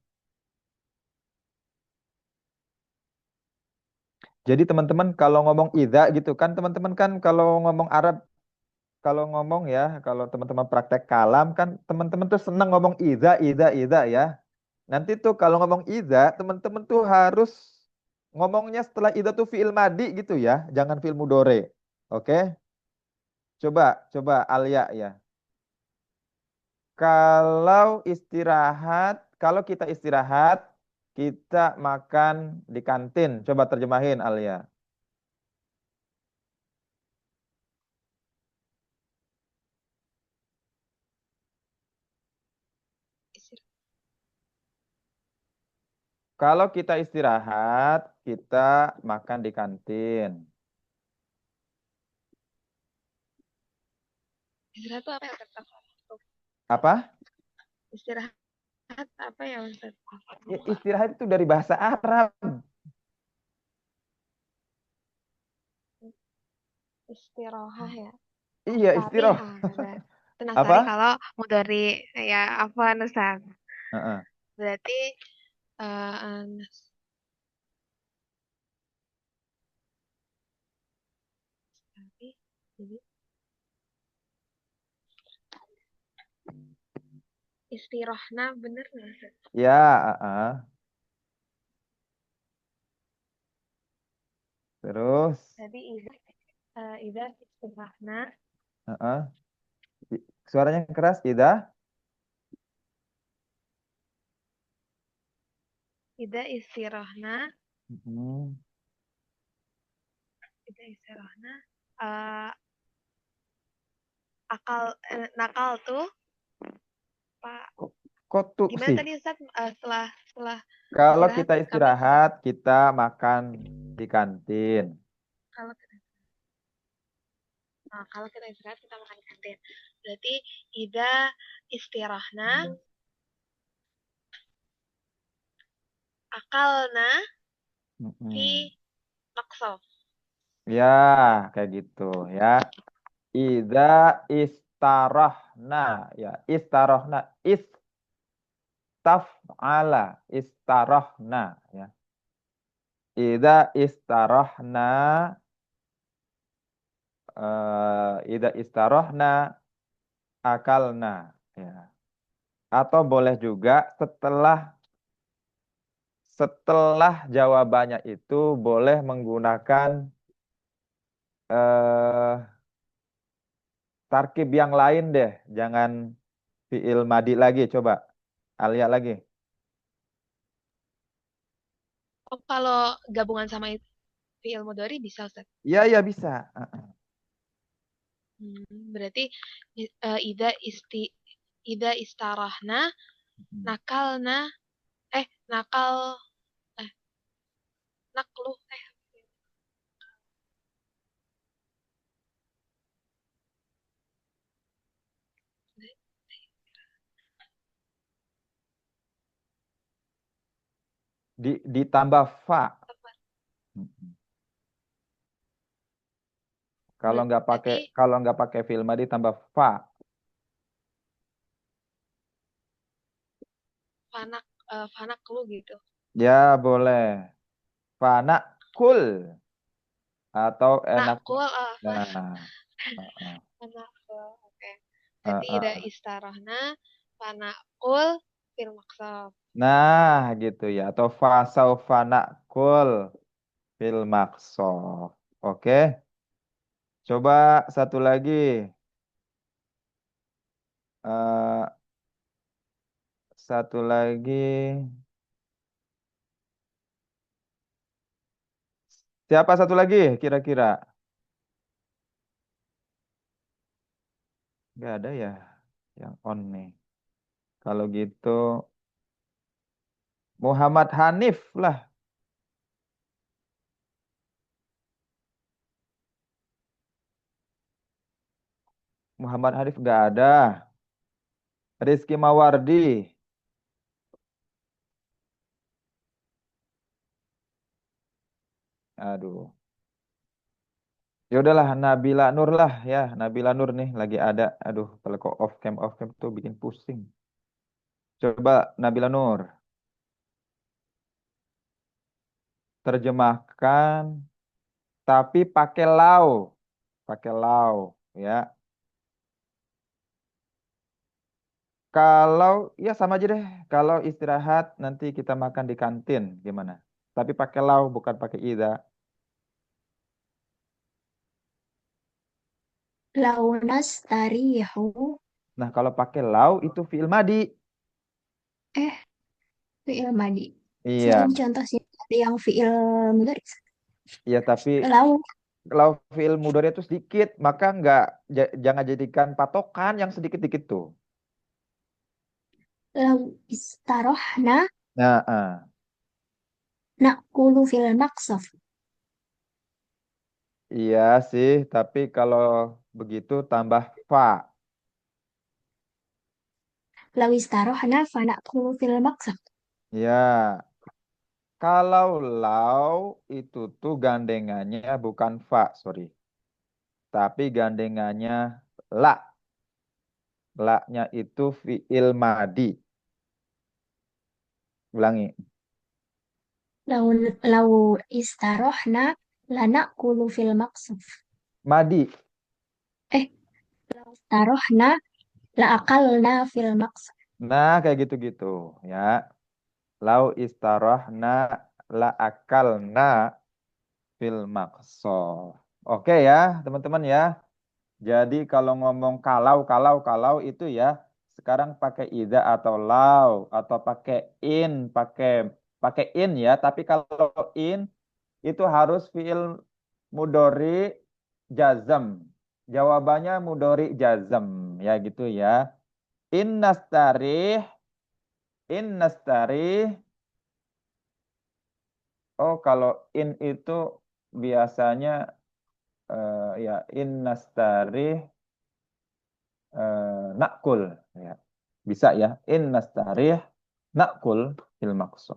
Jadi teman-teman kalau ngomong ida gitu kan, teman-teman kan kalau ngomong Arab, kalau ngomong ya, kalau teman-teman praktek kalam kan, teman-teman tuh senang ngomong ida ya. Nanti tuh kalau ngomong ida, teman-teman tuh harus ngomongnya setelah ida tuh fiil madi gitu ya, jangan fiil mudore. Oke? Coba Alia ya. Kalau kita istirahat, kita makan di kantin. Coba terjemahin Alia. Kalau kita istirahat, kita makan di kantin. Istirahat tuh apa ya Ustaz? Apa? Istirahat apa ya Ustaz? Istirahat itu dari bahasa Arab. Istirahat ya. Iya, Nasari, istirahat. itu Apa? Nasari kalau mudori ya apa Ustaz? Heeh. Berarti eh, Nasari, jadi istirohna bener nggak Ustaz? Ya, heeh. Terus, Tadi Ida istirohna, heeh. Suaranya keras, Ida. Ida istirohna, Mm-mm. Ida istirahna. Nakal tuh Pak. Kok tuh Gimana sih? tadi Ustaz? Setelah Kalau istirahat kita kami istirahat, kita makan di kantin. kalau kalau kita istirahat kita makan di kantin. Berarti Ida istirahna akalna fi Mm-mm. maqsaf. Ya, kayak gitu ya. Ida istarahna, ya istarahna, istaf'ala, istarahna, ya. Ida istarahna, ida istarahna, akalna, ya. Atau boleh juga setelah jawabannya itu boleh menggunakan eh, tarkib yang lain deh. Jangan fiil madi lagi. Coba. Alia lagi. Oh, kalau gabungan sama fi'il mudhari bisa Ustaz. Iya, iya bisa. Berarti Ida Ida istarahna nakalna nakal naklu Ditambah fa. Kalau nggak pakai fiil madi ditambah fa. fanaklu gitu. Ya boleh. Fana kul atau enak. Nakul Nah, fanakul. Oke. Berarti Ida istarahna fanakul fil maqsaf. nah gitu ya. Atau fana kul fil maqsaf. Oke. Coba satu lagi. Eh, satu lagi. Siapa satu lagi kira-kira? Nggak ada ya yang on nih. Kalau gitu Muhammad Hanif lah. Muhammad Hanif nggak ada. Rizky Mawardi. Aduh. Ya udahlah Nabila Nur lah ya. Nabila Nur nih lagi ada. Aduh, kalau kok off cam tuh bikin pusing. Coba Nabila Nur terjemahkan tapi pakai lau ya. Kalau ya sama aja deh. Kalau istirahat nanti kita makan di kantin gimana? Tapi pakai lau bukan pakai ida. Lau nastarihu. Nah, kalau pakai lau itu fi'il madi. Fi'il madi. Iya, Selain contoh sih ada yang fi'il mudhari. iya tapi Lau kalau fi'il mudhari itu sedikit, maka jangan jadikan patokan yang sedikit-dikit tuh. lau istarohna Nah, nakulu fil maqsaf. iya sih, tapi kalau begitu tambah fa. Lau istarohna fa nakulu fil maqsaf. Ya, kalau lau itu tuh gandengannya bukan fa, sorry. Tapi gandengannya la. La-nya itu fi'il madi. Ulangi. Lau lau istarohna la nakulu fil maqsaf. Madi. Lau istarohna la akalna fil maqsaf. Nah, kayak gitu-gitu ya. Lau istarahna la akalna fil maqsa. Oke ya, teman-teman ya. Jadi kalau ngomong kalau itu ya sekarang pakai ida atau lau atau pakai in, pakai pakai in ya, tapi kalau in itu harus fiil mudhari jazm. Jawabannya mudhari jazm ya gitu ya. In nastarih, in nastarih. Oh, kalau in itu biasanya ya in nastarih nakul ya. Bisa ya. In nastarih nakul fil maqsud.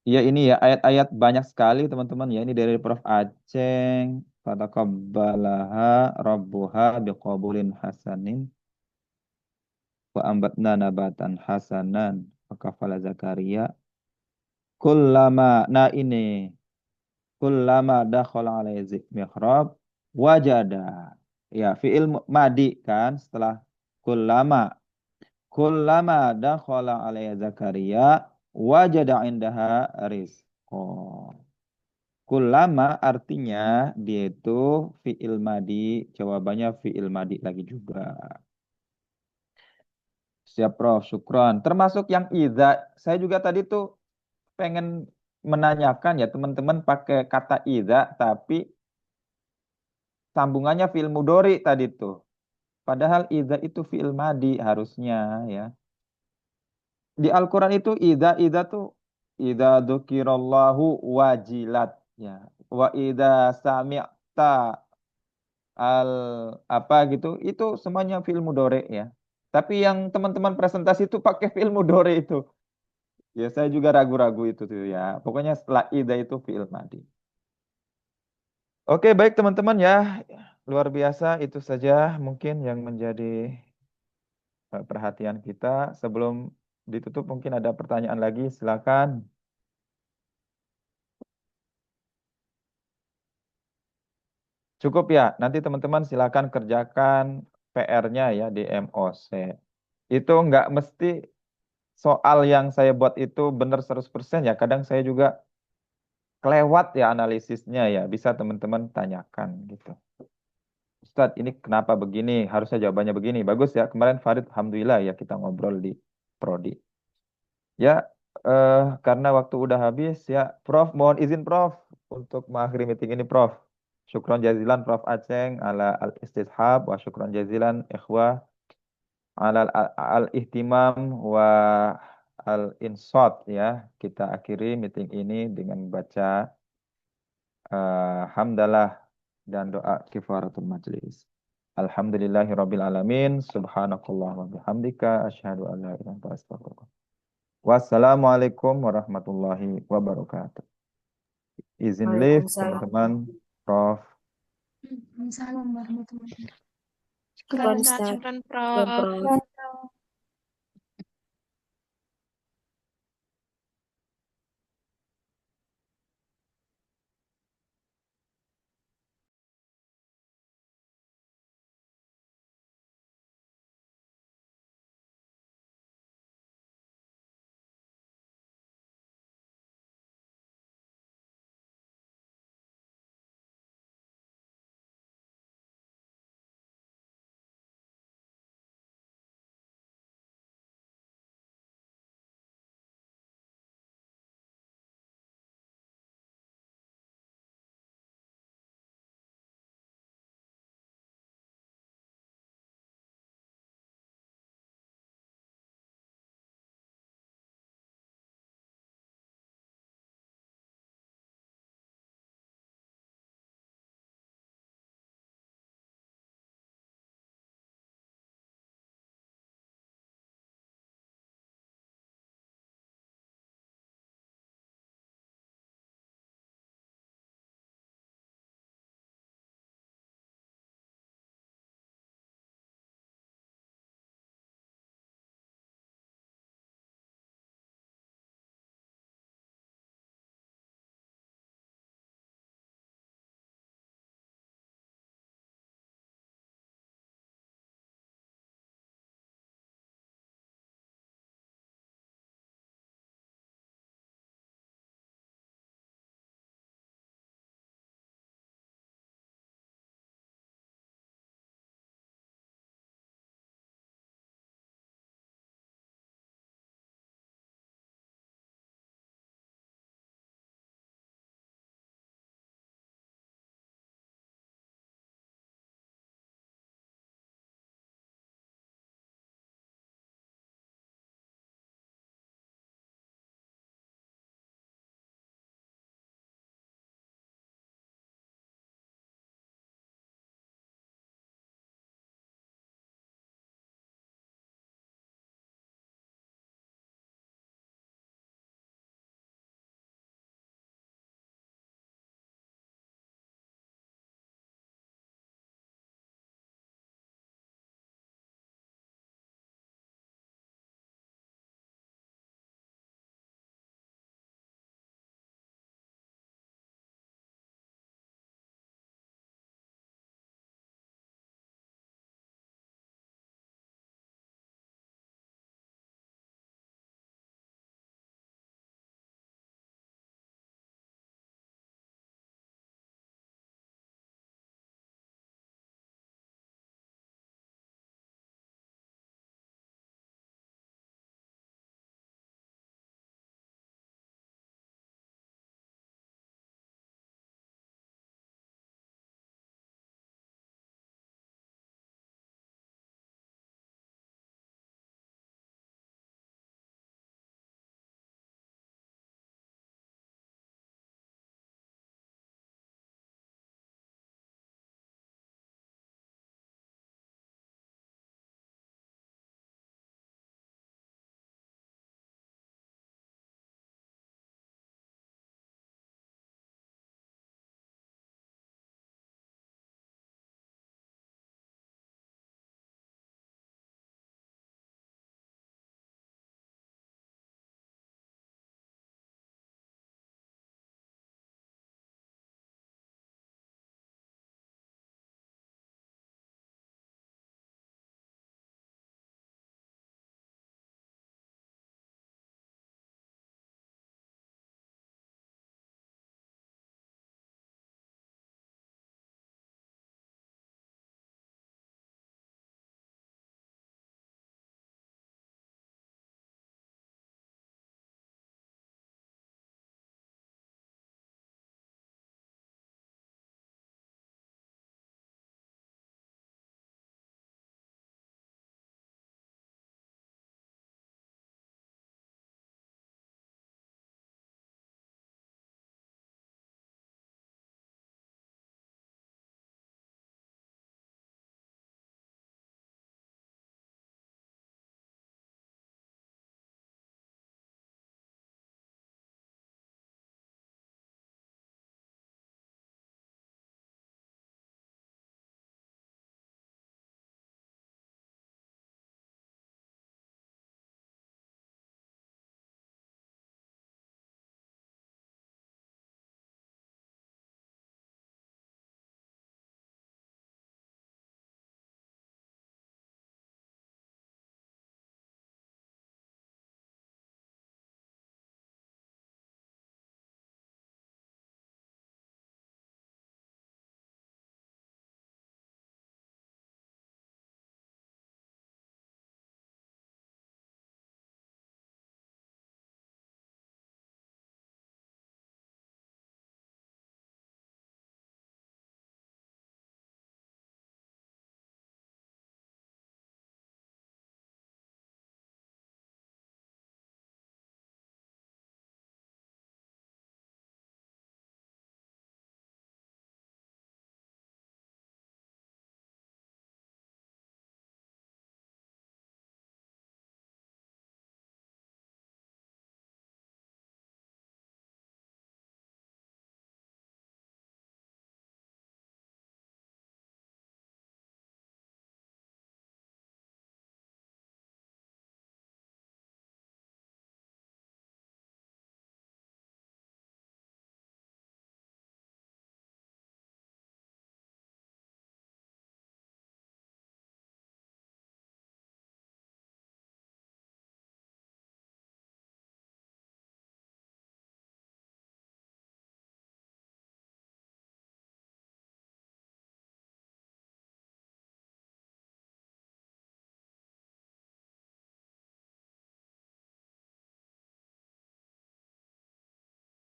Ya ini ya ayat-ayat banyak sekali teman-teman ya. Ini dari Prof. Aceng. Fataqabbalaha rabbuha biqabulin hasanin wa ambatna nabatan hasanan wa kafala Zakaria kullama. Nah ini kullama dakhala alaihi mihrab wajada. Ya fi'il madi kan setelah kullama. Kullama dakhala alaihi Zakaria wajada indaha rizqa. Kullama artinya dia itu fi'il madi, jawabannya fi'il madi lagi juga. Siap Prof, syukron. Termasuk yang idza, saya juga tadi tuh pengen menanyakan ya teman-teman pakai kata idza tapi sambungannya fi'il mudhari tadi tuh. Padahal idza itu fi'il madi harusnya ya. Di Al-Qur'an itu idza tuh idza dzukirallahu wajilat ya. Wa idza sami'ta al apa gitu itu semuanya fi'il mudhari ya. Tapi yang teman-teman presentasi itu pakai fi'il mudhari itu. Ya saya juga ragu-ragu itu tuh ya. Pokoknya setelah ida itu fi'il madi. Oke, baik teman-teman ya. Luar biasa itu saja mungkin yang menjadi perhatian kita. Sebelum ditutup mungkin ada pertanyaan lagi, silakan. Cukup ya. Nanti teman-teman silakan kerjakan PR-nya ya di MOC. Itu nggak mesti soal yang saya buat itu benar 100% ya. Kadang saya juga kelewat ya analisisnya ya. Bisa teman-teman tanyakan gitu. Ustadz, ini kenapa begini? Harusnya jawabannya begini. Bagus ya. Kemarin Farid, alhamdulillah ya kita ngobrol di Prodi. Ya, karena waktu udah habis ya, Prof, mohon izin Prof untuk mengakhiri meeting ini Prof. Syukron jazilan Prof Aceng ala al-istishab wa syukron jazilan ikhwah ala al-ihtimam wa al-insot ya. Kita akhiri meeting ini dengan baca hamdalah dan doa kifaratul majlis. Alhamdulillahirabbil alamin. Subhanakallah wa bihamdika asyhadu an la ilaha illa anta astaghfiruka. Wassalamualaikum warahmatullahi wabarakatuh. Izin live Waalaikumsalam. teman-teman, Prof. Assalamualaikum warahmatullahi wabarakatuh. Syukron Ustaz, Ustaz. syukran Syukron Prof. Prof.